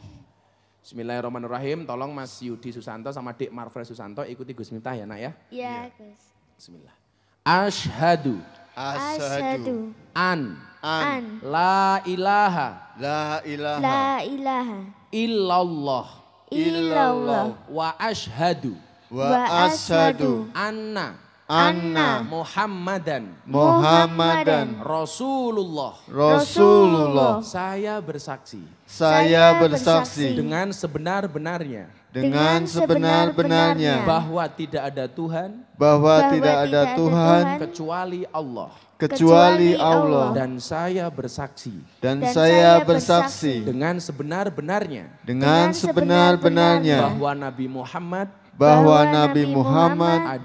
Bismillahirrahmanirrahim, tolong Mas Yudi Susanto sama Dik Marvel Susanto ikuti Gus Miftah ya nak ya. Ya, Gus. Bismillah. Asyhadu Asyhadu an an la ilaha La ilaha la ilaha illallah illallah wa asyhadu wa asyhadu anna anna Muhammadan Muhammadan Rasulullah. Rasulullah. Saya bersaksi Saya bersaksi dengan sebenar-benarnya dengan sebenar-benarnya bahwa tidak ada Tuhan bahwa tidak ada Tuhan kecuali Allah. kecuali Allah. Dan saya bersaksi Dan saya bersaksi dengan sebenar-benarnya dengan sebenar-benarnya bahwa Nabi Muhammad bahwa Nabi Muhammad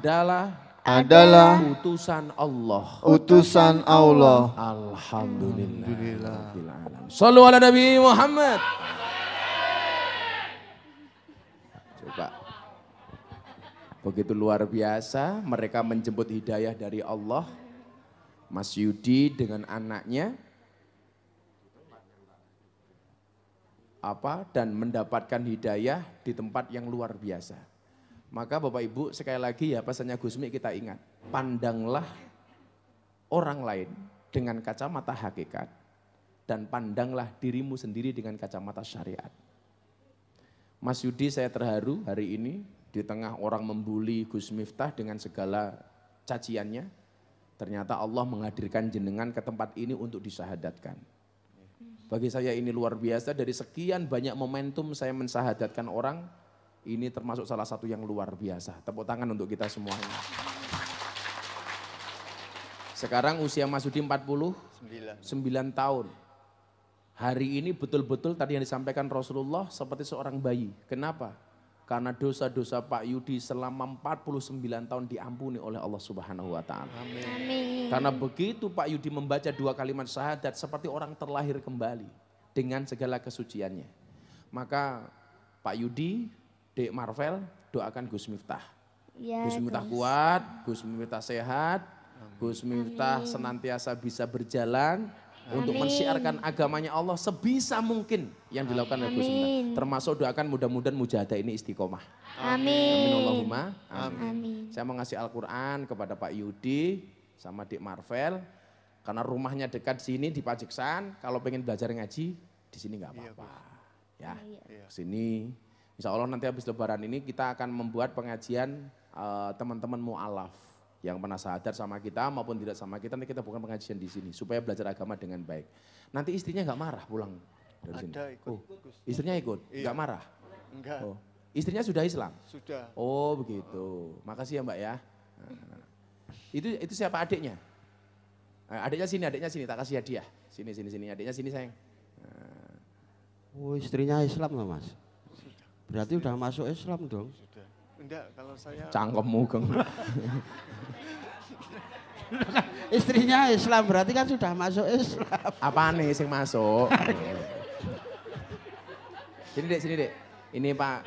adalah utusan Allah. utusan Allah. Alhamdulillah. Shallu ala Nabi Muhammad. Coba. Begitu luar biasa mereka menjemput hidayah dari Allah. Mas Yudi dengan anaknya dan mendapatkan hidayah di tempat yang luar biasa. Maka Bapak Ibu sekali lagi ya pesannya Gusmi kita ingat. Pandanglah orang lain dengan kacamata hakikat dan pandanglah dirimu sendiri dengan kacamata syariat. Mas Yudi saya terharu hari ini di tengah orang membuli Gus Miftah dengan segala caciannya. Ternyata Allah menghadirkan jenengan ke tempat ini untuk disyahadatkan. Bagi saya ini luar biasa, dari sekian banyak momentum saya mensahadatkan orang, ini termasuk salah satu yang luar biasa. Tepuk tangan untuk kita semuanya. Sekarang usia Mas Yudi 49 tahun. Hari ini betul-betul tadi yang disampaikan Rasulullah seperti seorang bayi. Kenapa? Karena dosa-dosa Pak Yudi selama 49 tahun diampuni oleh Allah Subhanahu wa taala. Amin. Karena begitu Pak Yudi membaca 2 kalimat syahadat seperti orang terlahir kembali dengan segala kesuciannya. Maka Pak Yudi, Dek Marvel doakan Gus Miftah. Ya, Gus Miftah kuat, Gus Miftah sehat, Gus Miftah senantiasa bisa berjalan untuk mensiarkan agamanya Allah sebisa mungkin yang dilakukan oleh Gus Miftah. Termasuk doakan mudah-mudahan mujahadah ini istiqomah. Amin. Amin Allahumma. Amin. Saya mau ngasih Al-Quran kepada Pak Yudi sama Dik Marvel. Karena rumahnya dekat sini di Pajeksan. Kalau pengen belajar ngaji di sini nggak apa-apa. Ya, sini. Insya Allah nanti habis Lebaran ini kita akan membuat pengajian teman-teman mu'alaf yang pernah syahadat sama kita maupun tidak sama kita. Nanti kita bukan pengajian di sini supaya belajar agama dengan baik. Nanti istrinya nggak marah pulang dari sini. Ada ikut. Oh, istrinya ikut, nggak marah. Enggak. Oh, istrinya sudah Islam. Sudah. Oh begitu. Makasih ya Mbak ya. Nah, itu siapa adiknya? Adiknya sini, tak kasih hadiah. Sini, adiknya sini sayang. Oh istrinya Islam loh Mas. Berarti udah masuk Islam dong. Sudah. Enggak, kalau saya Cangkemmu Geng. Istrinya Islam berarti kan sudah masuk Islam. Apa nih sing masuk? Sini dek. Ini Pak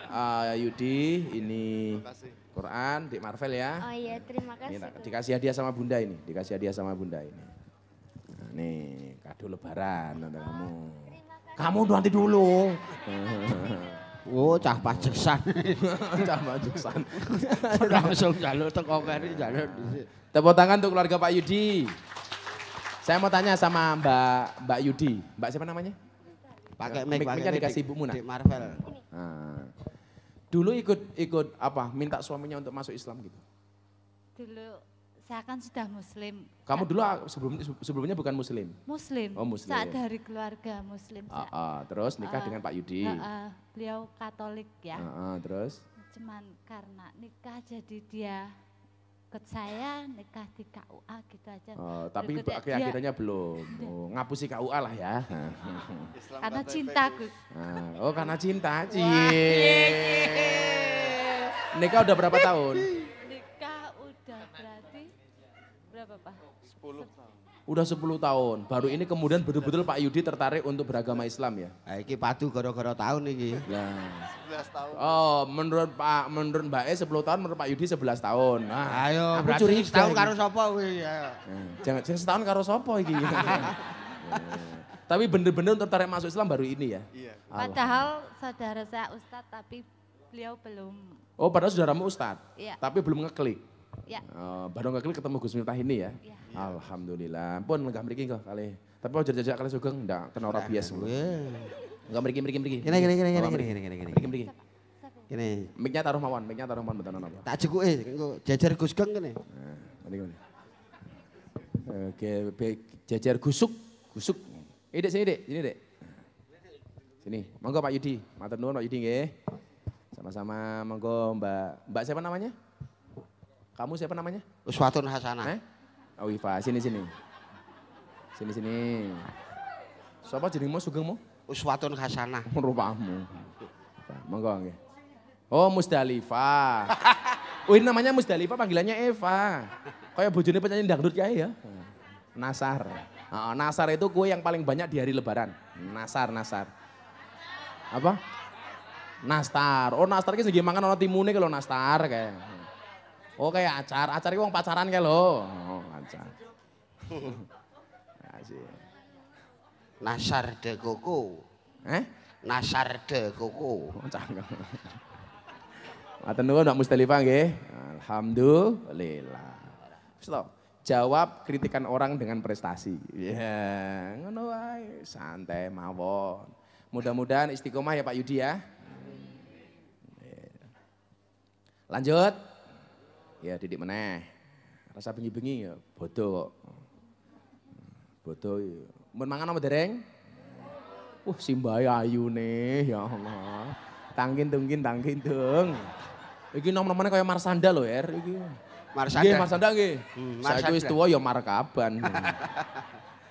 Yudi, ini kasih. Quran, Dik Marvel ya. Oh iya, terima Ini kasih. dikasih hadiah sama Bunda ini, Nah, nih kado Lebaran untuk kamu. Kamu nanti dulu. Oh cah Pajeksan. Cah Pajeksan. Langsung jalur teko kene jalur dhisik. Tepuk tangan untuk keluarga Pak Yudi. Saya mau tanya sama Mbak Yudi. Mbak siapa namanya? Pakai Mic-nya dikasih ibumu nak. Dik Marvel. Nah, dulu ikut apa? Minta suaminya untuk masuk Islam gitu. Dulu saya kan sudah muslim. Kamu dulu sebelumnya bukan Muslim. Muslim. Oh, Muslim. Saat dari keluarga muslim. Terus nikah dengan Pak Yudi. Beliau Katolik ya. Terus? Cuman karena nikah jadi dia ikut saya nikah di KUA gitu aja. Tapi Berikutnya akhirnya belum. Ngapusi KUA lah ya. Islam karena KTP, cinta Gus. Gus. Karena cinta. Nikah udah berapa tahun? Nikah udah berarti berapa Pak? 10 tahun. Udah 10 tahun. Baru ini kemudian betul-betul Pak Yudi tertarik untuk beragama Islam ya? Nah, iki padu gara-gara tahun iki. Nah. 11 tahun. Oh, menurut Mbak E 10 tahun, menurut Pak Yudi 11 tahun. Nah, Ayo, aku berarti curiga setahun ini. karo sapa kuwi ya. Jangan setahun karo sopo iki. Tapi bener-bener tertarik masuk Islam baru ini ya? Iya. Padahal saudara saya Ustadz tapi beliau belum. Oh, padahal saudaramu Ustadz, Iya. tapi belum ngeklik. Ya. Baru ngeklik ketemu Gus Miftah ini ya? Iya. Alhamdulillah. Pun enggak mriki kok kali. Tapi mau jajak kali sugeng ndak kena ora bias. Enggak mriki. Kene. Mriki. Kene. Mic-nya taruh mawon betul napa. Tak jekuke engko jejer Gus Geng kene. Nah, ngene. Oke, jajar gusuk. Dek, sini Dek. Sini, monggo Pak Yudi. Matur nuwun Pak Yudi nggih. Sama-sama monggo Mbak siapa namanya? Kamu siapa namanya? Uswatun Hasanah. Oh Iva, sini. Sini. Siapa jenengmu sugengmu? Uswatun Hasanah. Rupamu. Monggo nggih. Oh Musdalifah. Oh ini namanya Musdalifah, panggilannya Eva. Kayak bojone penyanyi dangdut kae ya. Nasar. Nasar itu kue yang paling banyak di hari lebaran. Nasar. Apa? Nastar. Oh nastar ki sing mangan ana timune kalau nastar kayak. Oh kayak acar ki wong pacaran kayak lho. Oh acar. Asik. Nasar de Koko. Nasar de Koko. Oh cangkem. Matur nuwun Mbak Musdalifah nggih. Alhamdulillah. Stop. Jawab kritikan orang dengan prestasi. Ya, ngono wae, santai mawon. Mudah-mudahan istiqomah ya Pak Yudi ya. Lanjut. Ya didik meneh. Rasa bengi-bengi ya bodoh kok. Bodoh. Mun mangan apa dereng? Simbahe ayune ya Allah. Tangkin tung. Iki nom-nomane kaya Marsanda lho, Er iki. Marsanda. Nggih, Marsanda nggih. Saiki wis tuwa ya markaban.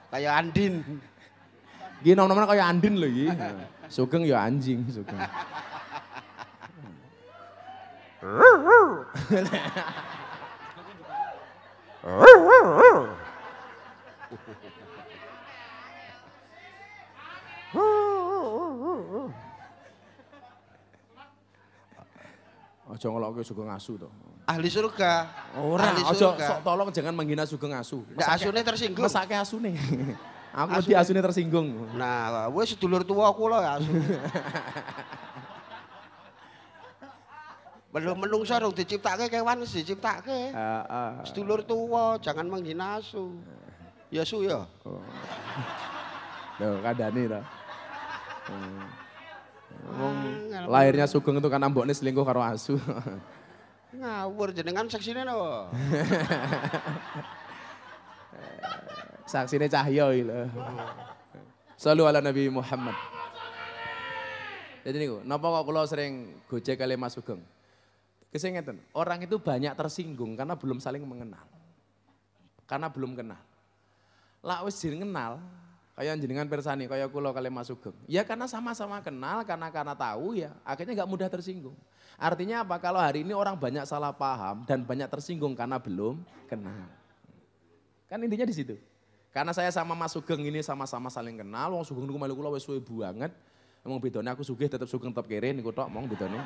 Kayak Andin. Nggih nom-nomane kaya Andin lho iki. Sugeng ya anjing, Sugeng. Aja ngelokke Sugeng asu to. Ahli surga. Ora, Ahli aja surga. sok tolong jangan menghina Sugeng asu. Ndak asune tersinggung. Mesake asune. Aku di asune tersinggung. Nah, wis sedulur tua kula ya asu. Belum menungso rung diciptake kewan wis diciptake. Sedulur tua, jangan menghina asu. Ya su ya. Loh, kandhani to. Lahirnya Sugeng itu karena mbokne selingkuh karo asu. Ngawur jenengan seksine napa? Saksine Cahyo iki lho. Shallu ala Nabi Muhammad. Jadi niku, napa kok kula sering gojek kali Mas Sugeng? Kesing ngeten, orang itu banyak tersinggung karena belum saling mengenal. Karena belum kenal. Lah wis kenal, kayak jenengan persani, kayak kula kali Mas Sugeng. Ya karena sama-sama kenal, karena tahu ya, akhirnya nggak mudah tersinggung. Artinya apa? Kalau hari ini orang banyak salah paham dan banyak tersinggung karena belum kenal. Kan intinya di situ. Karena saya sama Mas Sugeng ini sama-sama saling kenal, wong Sugeng niku melu kula wis suwe banget. Emang bedone aku sugih tetep Sugeng tetep kere niku tok mong bedone.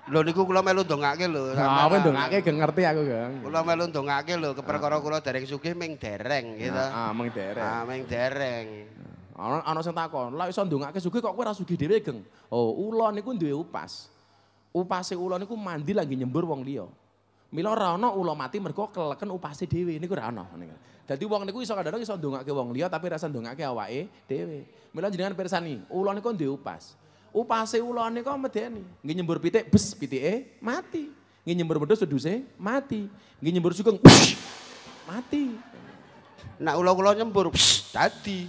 Lho niku kula melu ndongake lho. Apa ndongake gak ngerti aku, Gang. Kula melu ndongake lho keperkara kula dereng sugih ming dereng gitu. Ming dereng. Ming dereng. Ana sing takon, "Lah iso ndongake sugih kok kowe ora sugih dhewe, Geng?" Oh, ula niku duwe upas. Upase ula niku mandi lagi nyembur wong liya. Mila ora ana ula mati mergo keleken upase dhewe niku ora ana. Dadi wong niku iso kadang iso ndongake wong liya tapi ora iso ndongake awake dhewe. Mila jenengan pirsani, ula niku duwe upas. Upase ula niku medeni. Nggih nyembur pitik, bes pitike mati. Nggih nyembur wedhus wedhuse mati. Nggih nyembur sugeng mati. Nak ula kula nyembur dadi.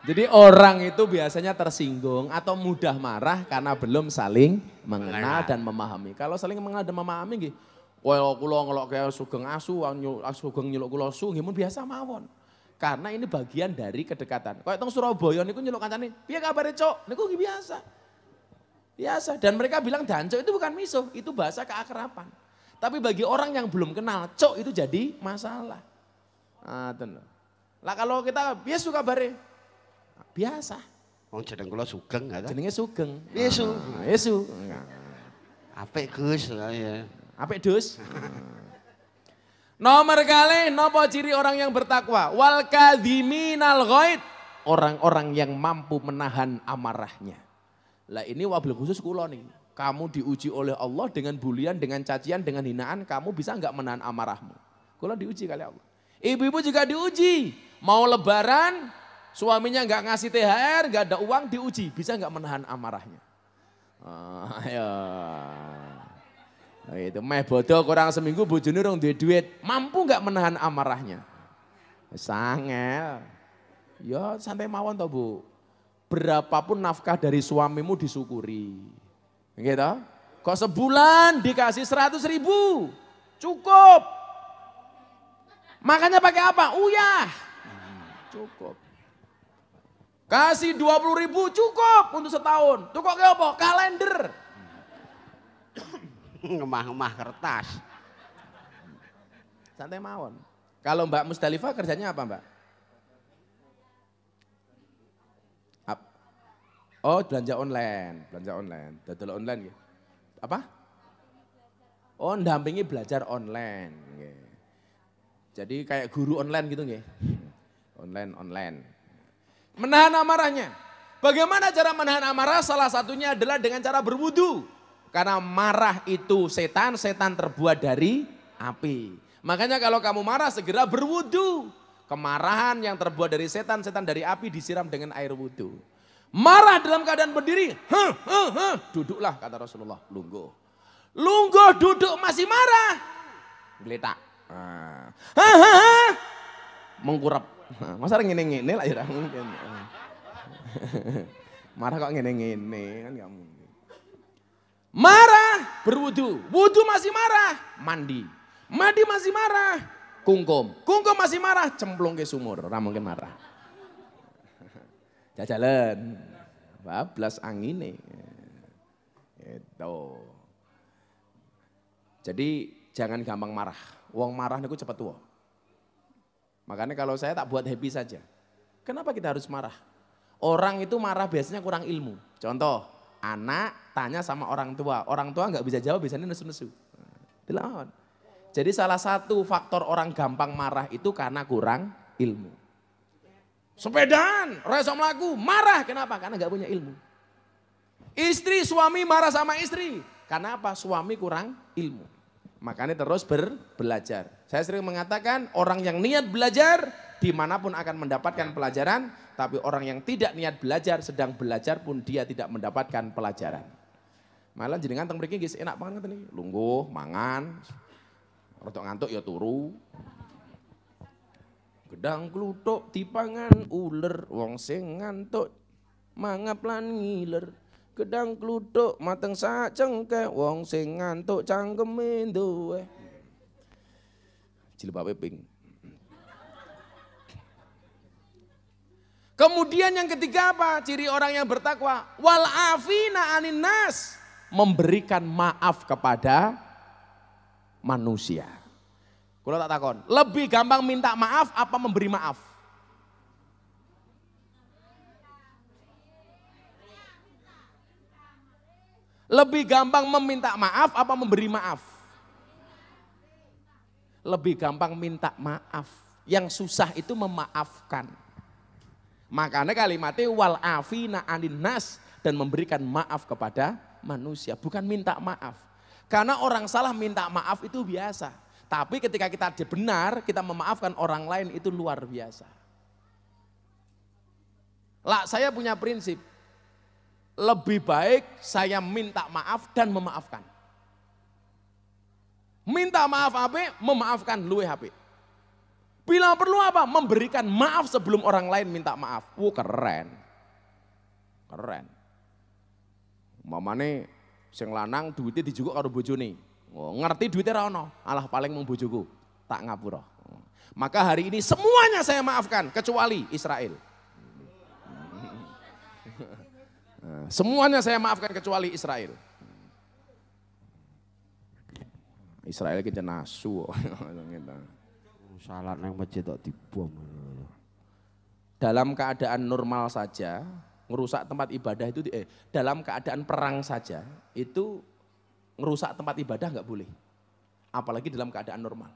Jadi orang itu biasanya tersinggung atau mudah marah karena belum saling mengenal dan memahami. Kalau saling mengenal dan memahami nggih, koyo kula ngelokke Sugeng asu, Sugeng nyeluk kula asu nggih mun biasa mawon. Karena ini bagian dari kedekatan. Kayak teng Surabaya niku nyeluk kancane, "Piye kabare, Cok?" Niku nggih biasa. Biasa dan mereka bilang dancuk itu bukan misuh, itu bahasa keakraban. Tapi bagi orang yang belum kenal, cok itu jadi masalah. Lah kalau kita biasa kabare, biasa. Wong jeneng kula Sugeng ya. Jenenge Sugeng. Yesu. Yesu. Apik Gus ya. Apik Dus. Nomor kali, nopo ciri orang yang bertakwa? Wal kadhiminal ghaid. Orang-orang yang mampu menahan amarahnya. Lah ini wabil khusus kula nih. Kamu diuji oleh Allah dengan bulian, dengan cacian, dengan hinaan. Kamu bisa enggak menahan amarahmu? Kula diuji kali Allah. Ibu-ibu juga diuji. Mau lebaran, suaminya enggak ngasih THR, enggak ada uang, diuji. Bisa enggak menahan amarahnya? Ayo. Nah, itu meh bodoh kurang seminggu bojone urung duwe duit. Mampu enggak menahan amarahnya? Sangel. Ya santai mawon toh Bu. Berapapun nafkah dari suamimu disyukuri. Gitu. Kok sebulan dikasih 100.000. Cukup. Makanya pakai apa? Uyah. Cukup. Kasih 20.000 cukup untuk setahun. Cukup kayak apa? Kalender. Ngemah-ngemah kertas. Santai mawon. Kalau Mbak Musdalifah kerjanya apa Mbak? Oh belanja online. Dodol online ya. Apa? Oh ndampingi belajar online. Jadi kayak guru online gitu nggih. Online. Menahan amarahnya. Bagaimana cara menahan amarah? Salah satunya adalah dengan cara berwudu. Karena marah itu setan terbuat dari api. Makanya kalau kamu marah segera berwudu. Kemarahan yang terbuat dari setan dari api disiram dengan air wudu. Marah dalam keadaan berdiri, duduklah kata Rasulullah, lungguh duduk masih marah, geletak, mengkurap, masa ngene lah ya mungkin, marah kok ngene kan gak mungkin. Marah berwudu, wudu masih marah, mandi masih marah, kungkum masih marah, cemplung ke sumur, ora mungkin marah. Jajalan, bablas angine. Itu. Jadi jangan gampang marah. Wong marah niku cepat tua. Makanya kalau saya tak buat happy saja. Kenapa kita harus marah? Orang itu marah biasanya kurang ilmu. Contoh, anak tanya sama orang tua nggak bisa jawab, biasanya nesu-nesu. Dilawan. Jadi salah satu faktor orang gampang marah itu karena kurang ilmu. Sepedaan, rasa melaku, marah. Kenapa? Karena gak punya ilmu. Istri, suami marah sama istri. Karena apa? Suami kurang ilmu. Makanya terus belajar. Saya sering mengatakan orang yang niat belajar, dimanapun akan mendapatkan pelajaran. Tapi orang yang tidak niat belajar, sedang belajar pun dia tidak mendapatkan pelajaran. Malah jenengan teng mriki guys enak banget nih. Lungguh, mangan, rodok ngantuk ya turu. Gedang kluthuk dipangan uler, wong sing ngantuk mangap lan ngiler. Gedang kluthuk mateng sak cengkeh, wong sing ngantuk cangkeme duwe. Jilbabe pink. Kemudian yang ketiga apa? Ciri orang yang bertakwa. Wal afina anin nas. Memberikan maaf kepada manusia. Kalau tak takon, lebih gampang minta maaf apa memberi maaf? Lebih gampang meminta maaf apa memberi maaf? Lebih gampang minta maaf. Yang susah itu memaafkan. Makanya kalimatnya wal afina anin nas, dan memberikan maaf kepada manusia, bukan minta maaf. Karena orang salah minta maaf itu biasa. Tapi ketika kita benar, kita memaafkan orang lain itu luar biasa. Lah saya punya prinsip, lebih baik saya minta maaf dan memaafkan. Minta maaf apa? Memaafkan luwih apik. Bila perlu apa? Memberikan maaf sebelum orang lain minta maaf. Keren. Keren. Mamane sing lanang duitnya dijukuk karo bojone. Ngerti duitnya ra ono, alah paling mung bojoku, tak ngapura. Maka hari ini semuanya saya maafkan kecuali Israel. Semuanya saya maafkan kecuali Israel. Israel ki nasu. Salat nang masjid kok dibom. Dalam keadaan normal saja, ngerusak tempat ibadah itu dalam keadaan perang saja itu ngerusak tempat ibadah nggak boleh. Apalagi dalam keadaan normal.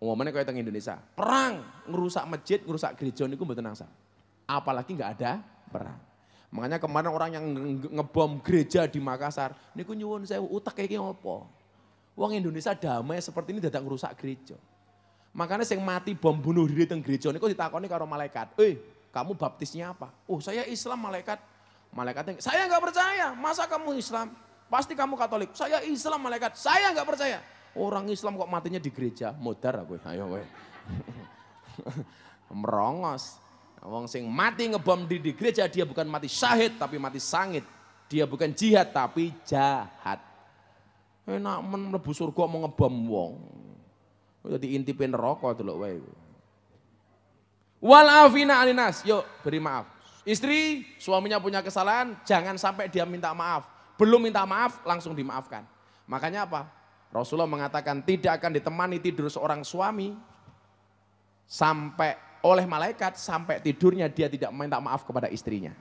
Umumnya kayak di Indonesia, perang ngerusak masjid, ngerusak gereja niku mboten nangsa. Apalagi nggak ada perang. Makanya kemarin orang yang ngebom gereja di Makassar, niku nyuwun sewu utek kayak apa? Wong Indonesia damai seperti ini dadak ngerusak gereja. Makanya yang mati bom bunuh diri teng gereja niku ditakoni karo malaikat. Kamu baptisnya apa? Oh, saya Islam malaikat. Malaikatnya, saya nggak percaya. Masa kamu Islam? Pasti kamu Katolik. Saya Islam malaikat. Saya nggak percaya. Orang Islam kok matinya di gereja? Modar aku. Ayo we. Merongos. Wong sing mati ngebom di gereja dia bukan mati syahid tapi mati sangit. Dia bukan jihad tapi jahat. Enak mlebu surga mau ngebom wong. Jadi intipin rokok dulu wae. Wal afina alinas, yuk beri maaf. Istri suaminya punya kesalahan, jangan sampai dia minta maaf. Belum minta maaf langsung dimaafkan. Makanya apa? Rasulullah mengatakan tidak akan ditemani tidur seorang suami sampai oleh malaikat sampai tidurnya dia tidak minta maaf kepada istrinya.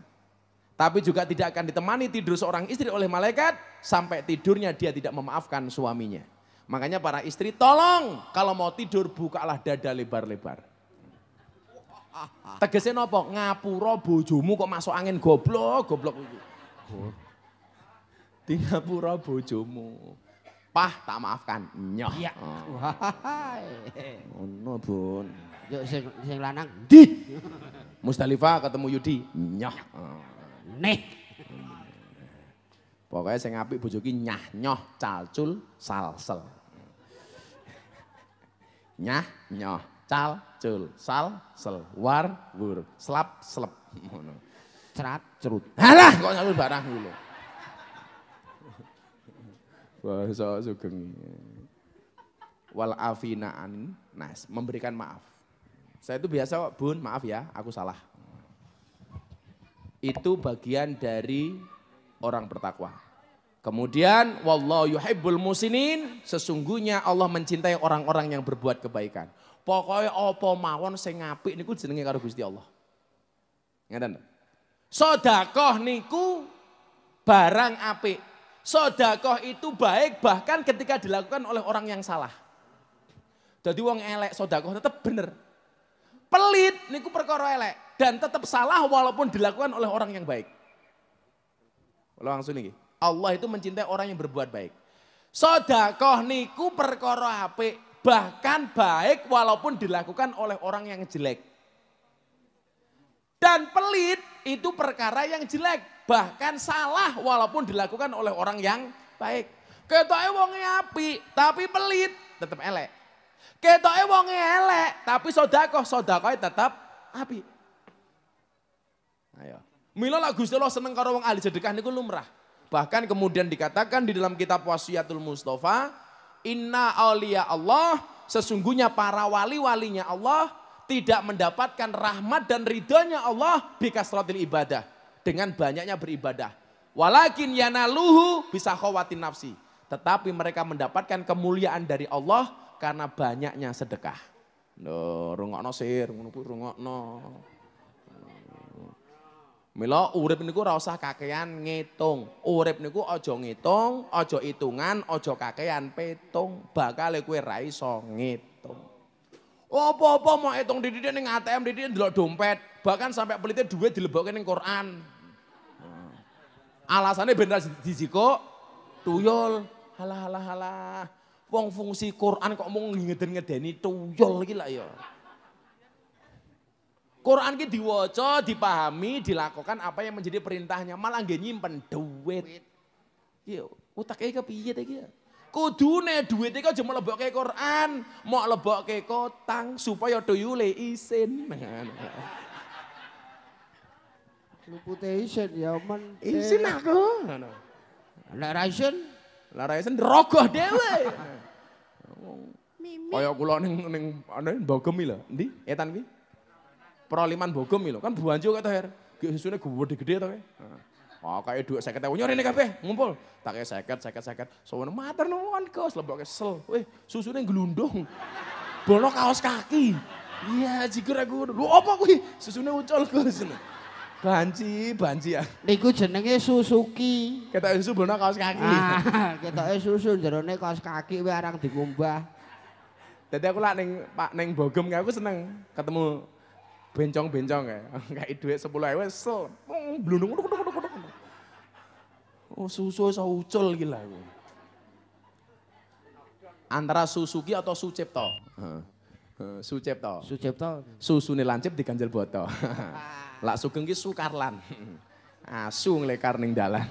Tapi juga tidak akan ditemani tidur seorang istri oleh malaikat sampai tidurnya dia tidak memaafkan suaminya. Makanya para istri tolong kalau mau tidur bukalah dada lebar-lebar. Tegesnya nopo ngapura bojomu kok masuk angin goblok. Di ngapura bojomu. Pah tak maafkan. Nyoh. Iya. Ono bun. Yuk sing lanang. Di. Musdalifah ketemu Yudi. Nyoh. Nih. Pokoknya sing apik bojoki nyah nyoh calcul salsel. Nyah nyoh calcul salsel war wur slap slep ngono. Cerat cerut. Halah kok nyalur barang dulu. Bahasa sugeng. Wal afina an nas, memberikan maaf. Saya itu biasa bun, maaf ya, aku salah. Itu bagian dari orang bertakwa. Kemudian wallahu yuhibbul musinin, sesungguhnya Allah mencintai orang-orang yang berbuat kebaikan. Pokoknya apa mawon sing apik niku jenenge karo Gusti Allah. Ngeten. Sedekah niku barang apik. Sedekah itu baik bahkan ketika dilakukan oleh orang yang salah. Jadi wong elek sedekah tetap bener. Pelit niku perkara elek dan tetap salah walaupun dilakukan oleh orang yang baik. Langsung niki. Allah itu mencintai orang yang berbuat baik. Sedekah niku perkara apik, bahkan baik walaupun dilakukan oleh orang yang jelek. Dan pelit itu perkara yang jelek, bahkan salah walaupun dilakukan oleh orang yang baik. Ketoke wonge apik, tapi pelit tetap elek. Ketoke wonge elek, tapi sedekah tetap apik. Ayo. Mila lak Gusti Allah seneng karo wong ahli sedekah niku lumrah. Bahkan kemudian dikatakan di dalam kitab Wasiatul Mustafa, inna auliya Allah, sesungguhnya para wali-walinya Allah tidak mendapatkan rahmat dan ridhonya Allah bikasratil ibadah, dengan banyaknya beribadah. Walakin yanaluhu bisa khawatin nafsi, tetapi mereka mendapatkan kemuliaan dari Allah karena banyaknya sedekah. Loh, rungokno sir, ngono kuwi rungokno. Mila urip niku ora usah kakean ngitung. Urip niku aja ngitung, aja hitungan, aja kakean petung. Bakal kowe ra iso ngitung. Apa-apa mau hitung dididik ning ATM, dididik ndelok dompet, bahkan sampai pelite duit dilebokke ning Quran. Alasannya ben ra dijiko tuyul. Halah. Wong fungsi Quran kok mung ngeden-ngedeni tuyul iki lak ya. Quran ki diwaca, dipahami, dilakukan apa yang menjadi perintahnya, malah nggih nyimpen duit. Iya, utake kepiye ta iki? Kudune duit iki aja mlebokke Quran, mok lebokke kotang supaya tuyule isin. Lupute isin ya men. Isin aku. Lek ra isin, lara isin rogoh dhewe. Kaya kula ning Bogem lho, ndi? Etan ki? Peraliman Bogem lho, kan buanjo kata her. Gesune gede-gede to. Oh, kayak duit 50.000 nyori nih kabeh, ngumpul. Tak kayak 50. Soalnya mater nuwun Gus, lebok kesel. Weh, susunya gelundung. Bono kaos kaki. Iya, jigur aku. Lu apa kuwi? Susunya ucul Gus. Banci ya. Niku jenenge Suzuki. Ketok susu bono kaos kaki. Ketoke susu jerone kaos kaki kuwi arang dikumbah. Dadi aku lak ning Bogem aku seneng ketemu bencong kayak. Kayak duit 10.000 sel. Blundung. Oh, susu iso ucul iki lho. Antara Suzuki atau Sucipto. Sucipto. Susune lancip diganjel boto. Lak sugeng ki Sukarlan. Asu nglekar ning dalan.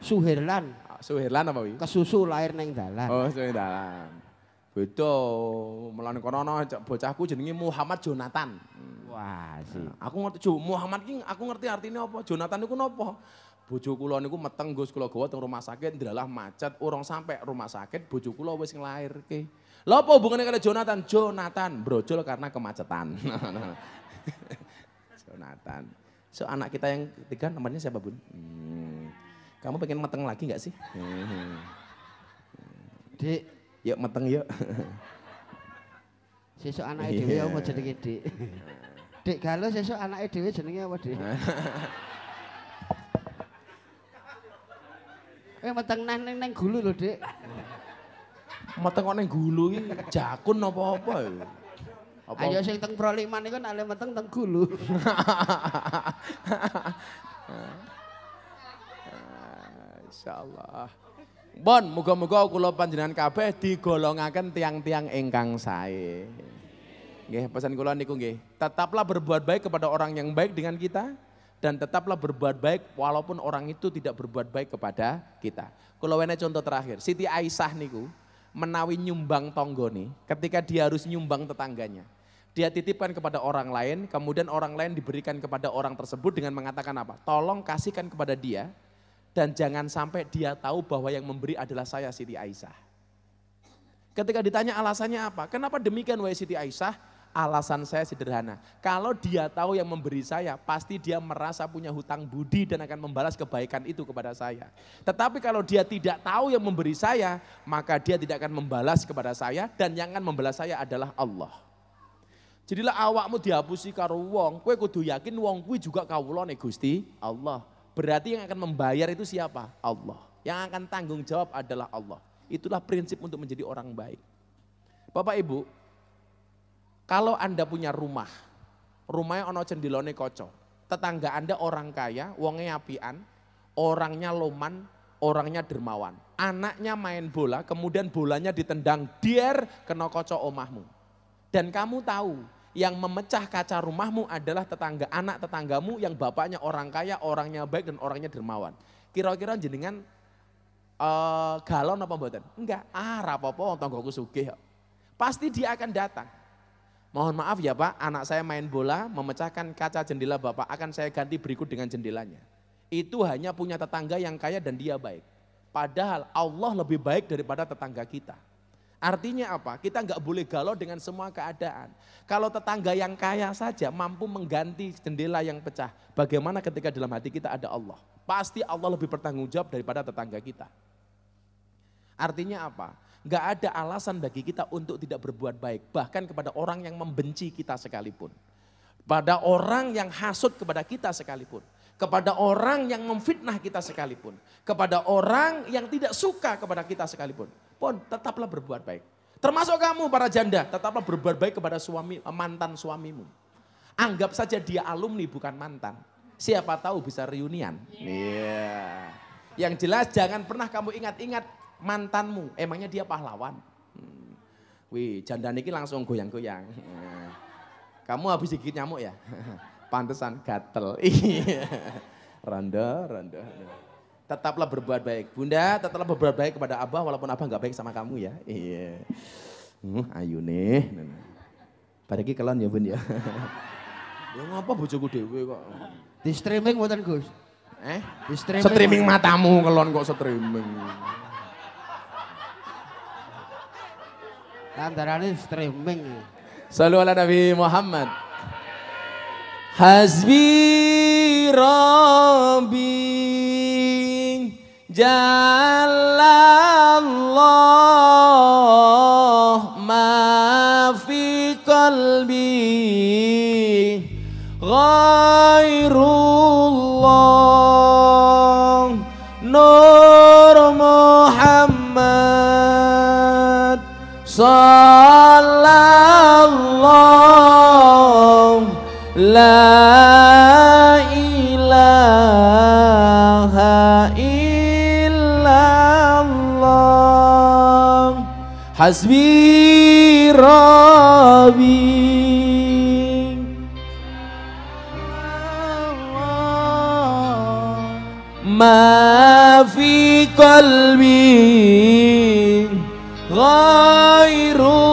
Suherlan Suherlan apa wi? kesusu lahir ning dalan. Oh, ning dalan. Beda, melane kono bocahku jenenge Muhammad Jonathan. Wah, sih. Aku ngerti Muhammad ki aku ngerti artinya apa? Jonathan niku napa? Bojo kula niku meteng Gus kula gawa teng rumah sakit ndalah macet urung sampai rumah sakit bojo kula wis nglairke. Lha apa hubungannya karo Jonathan? Jonathan brojol karena kemacetan. Jonathan. So anak kita yang ketiga namanya siapa, Bun? Kamu pengen meteng lagi enggak sih? Dik, yuk meteng yuk. Sesuk anake dhewe apa jenenge, Dik? Dik galuh sesuk anake dhewe jenenge apa, Dik? Meteng neng gulu lho, Dik. Meteng kok ning gulu iki jakun apa-apa ya. Ayo sing teng Proliman iku nek meteng teng gulu. Insyaallah. Bon, muga-muga kula panjenengan kabeh digolongaken tiang-tiang ingkang sae. Nggih, pesan kula niku nggih, tetaplah berbuat baik kepada orang yang baik dengan kita. Dan tetaplah berbuat baik walaupun orang itu tidak berbuat baik kepada kita. Kalau wene contoh terakhir, Siti Aisyah niku menawi nyumbang tonggone ketika dia harus nyumbang tetangganya. Dia titipkan kepada orang lain, kemudian orang lain diberikan kepada orang tersebut dengan mengatakan apa? Tolong kasihkan kepada dia dan jangan sampai dia tahu bahwa yang memberi adalah saya Siti Aisyah. Ketika ditanya alasannya apa? Kenapa demikian wahai Siti Aisyah? Alasan saya sederhana, kalau dia tahu yang memberi saya, pasti dia merasa punya hutang budi dan akan membalas kebaikan itu kepada saya. Tetapi kalau dia tidak tahu yang memberi saya, maka dia tidak akan membalas kepada saya dan yang akan membalas saya adalah Allah. Jadilah awakmu dihapusi karo wong, kowe kudu yakin wong kuwi juga kawulane Gusti Allah. Berarti yang akan membayar itu siapa? Allah. Yang akan tanggung jawab adalah Allah. Itulah prinsip untuk menjadi orang baik. Bapak Ibu, kalau Anda punya rumah, rumahnya ono cendelone koco, tetangga Anda orang kaya, wongnya apian, orangnya loman, orangnya dermawan. Anaknya main bola, kemudian bolanya ditendang, der kena koco omahmu. Dan kamu tahu, yang memecah kaca rumahmu adalah tetangga anak tetanggamu yang bapaknya orang kaya, orangnya baik dan orangnya dermawan. Kira-kira jenengan galon apa mboten? Enggak, rapopo tanggoku sugih. Pasti dia akan datang. Mohon maaf ya Pak, anak saya main bola, memecahkan kaca jendela Bapak, akan saya ganti berikut dengan jendelanya. Itu hanya punya tetangga yang kaya dan dia baik. Padahal Allah lebih baik daripada tetangga kita. Artinya apa? Kita nggak boleh galau dengan semua keadaan. Kalau tetangga yang kaya saja mampu mengganti jendela yang pecah, bagaimana ketika dalam hati kita ada Allah? Pasti Allah lebih bertanggung jawab daripada tetangga kita. Artinya apa? Gak ada alasan bagi kita untuk tidak berbuat baik. Bahkan kepada orang yang membenci kita sekalipun. Pada orang yang hasut kepada kita sekalipun. Kepada orang yang memfitnah kita sekalipun. Kepada orang yang tidak suka kepada kita sekalipun. Pun tetaplah berbuat baik. Termasuk kamu para janda, tetaplah berbuat baik kepada mantan suamimu. Anggap saja dia alumni bukan mantan. Siapa tahu bisa reunian. Iya. Yang jelas jangan pernah kamu ingat-ingat mantanmu, emangnya dia pahlawan. Wih, janda niki langsung goyang-goyang. Kamu habis digigit nyamuk ya? Pantesan gatel. Randa. Tetaplah berbuat baik. Bunda, tetaplah berbuat baik kepada Abah walaupun Abah nggak baik sama kamu ya. Iya. Ayo nih. Bariki kelon ya Bun ya. Ya ngapa bojoku dhewe kok. Di streaming mboten Gus? Di streaming matamu kelon kok streaming. Antarane streaming. Sallu ala Nabi Muhammad. Hasbi Rabbi Jalallah ma fi qalbi ghairullah Nur Muhammad sallallahu la ilaha illallah hasbi rabbi ma fi qalbi ghairullah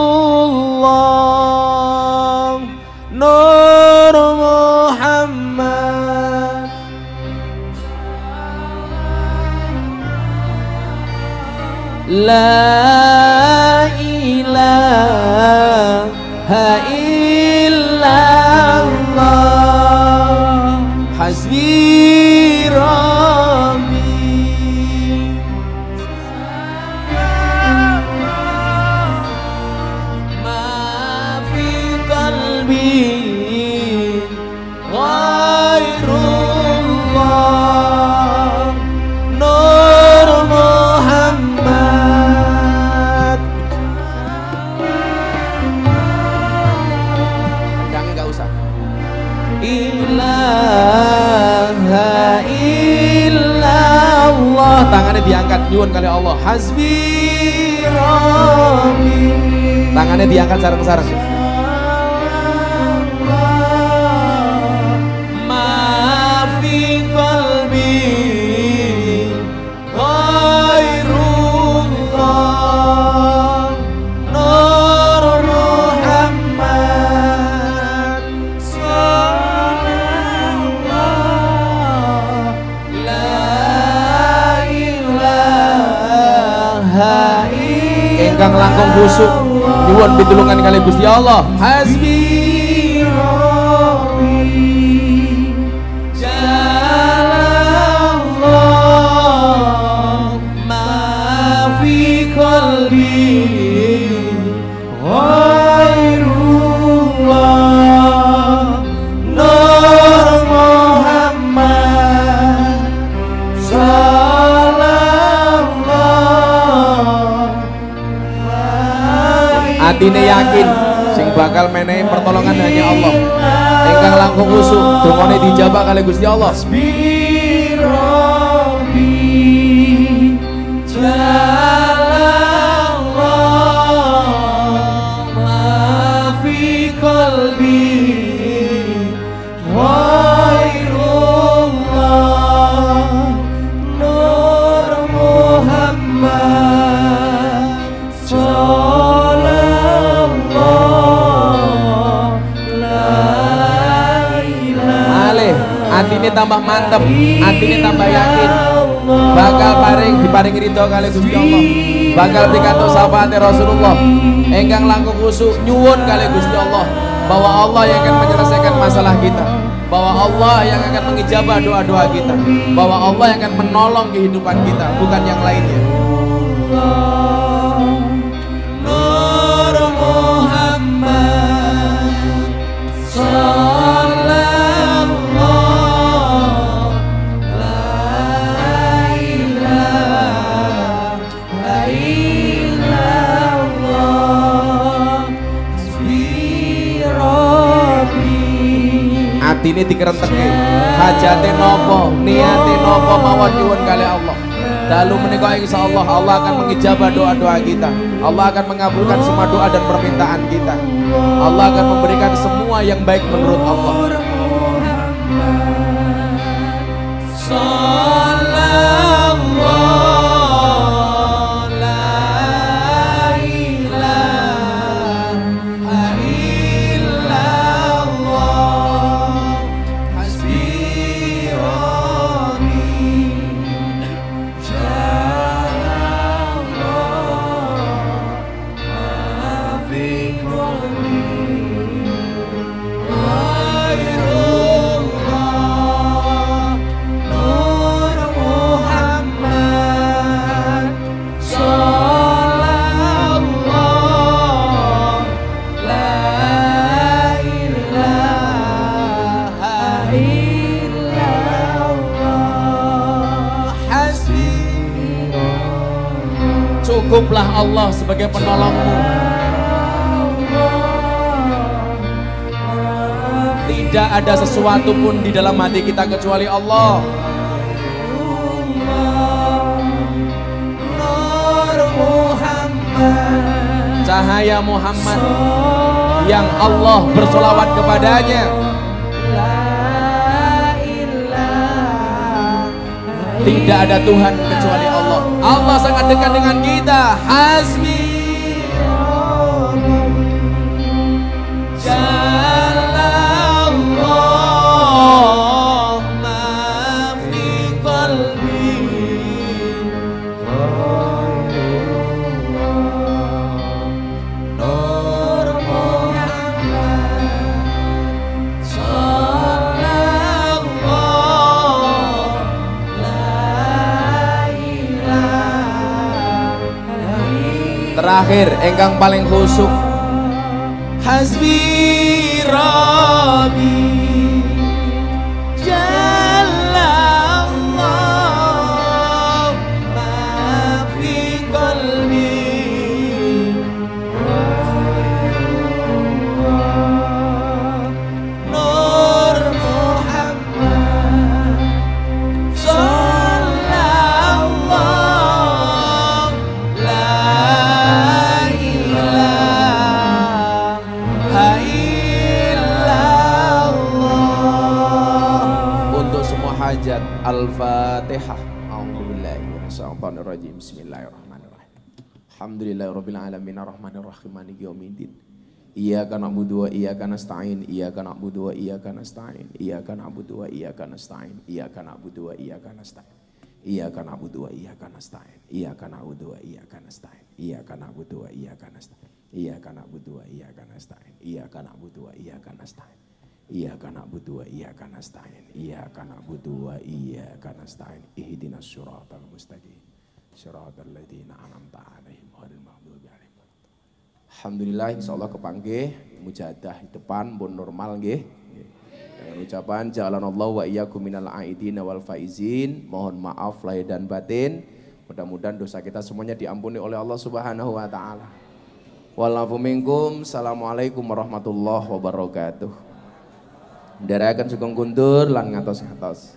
Nur Muhammad La ilaha illallah Hasbi Rabbi Ma fi qalbi ghairullah Nur Muhammad. Jangan, enggak usah. Ilaha illallah. Tangannya diangkat nyuwun kali Allah. Hasbi Rabbi. Tangannya diangkat sareng-sareng. Ingkang langkung khusuk nyuwun pitulungan kali Gusti Allah. Hasbi Rabbi Jalallah ma fi qalbi ghairullah Nur Muhammad atine yakin sing bakal menehi pertolongan hanya Allah. Ingkang langkung khusuk dongane dijabah kali Gusti Allah. Hasbi Rabbi Jalallah ma fi qalbi ghairullah Nur Muhammad atine tambah mantep, atine tambah yakin bakal diparing ridho kali Gusti Allah, bakal pikantuk syafaate Rasulullah. Ingkang langkung khusuk nyuwun kali Gusti Allah bahwa Allah yang akan menyelesaikan masalah kita, bahwa Allah yang akan mengijabah doa-doa kita, bahwa Allah yang akan menolong kehidupan kita, bukan yang lainnya. Nur Muhammad atine dikerenteke hajate nopo niate nopo mawon nyuwun kali Allah. Dalu menika insyaallah Allah akan mengijabah doa-doa kita. Allah akan mengabulkan semua doa dan permintaan kita. Allah akan memberikan semua yang baik menurut Allah. Ghairullah Cukuplah Allah sebagai penolongmu. Tidak ada sesuatu pun di dalam hati kita kecuali Allah. Nur Muhammad, cahaya Muhammad yang Allah bersolawat kepadanya. Tidak ada Tuhan kecuali Allah. Allah sangat dekat dengan kita. Hasbi terakhir engkang paling khusyuk. Hasbi Rabbi Jalallah ma fi qalbi Nur Muhammad sallallahu la ilaha illallah. Untuk semua hajat, Al-Fatihah. A'udzubillahi minasyaitonirrajim. Bismillahirrahmanirrahim. Alhamdulillahirabbil alamin arrahmanirrahim maliki yaumiddin. Iyyaka na'budu wa iyyaka nasta'in. Iyyaka na'budu wa iyyaka nasta'in. Iyyaka na'budu wa iyyaka nasta'in. Iyyaka na'budu wa iyyaka nasta'in. Iyyaka na'budu wa iyyaka nasta'in. Iyyaka na'budu wa iyyaka nasta'in. Iyyaka na'budu wa iyyaka nasta'in. Iyyaka na'budu wa iyyaka nasta'in. Iyyaka na'budu wa iyyaka nasta'in. Iyyaka na'budu wa iyyaka nasta'in. Iyyaka na'budu wa iyyaka nasta'in. Ihdinas siratal mustaqim. Siratal ladzina an'amta 'alaihim ghairil maghdubi 'alaihim. Alhamdulillah insyaallah kepanggih mujahadah di depan pun normal nggih. Dengan ucapan jalanallahu wa iyyakum minal aidin wal faizin. Mohon maaf lahir dan batin. Mudah-mudahan dosa kita semuanya diampuni oleh Allah Subhanahu wa taala. Walafu minkum. Assalamualaikum warahmatullahi wabarakatuh. Ndherekaken sugeng kundur lan ngatos-ngatos.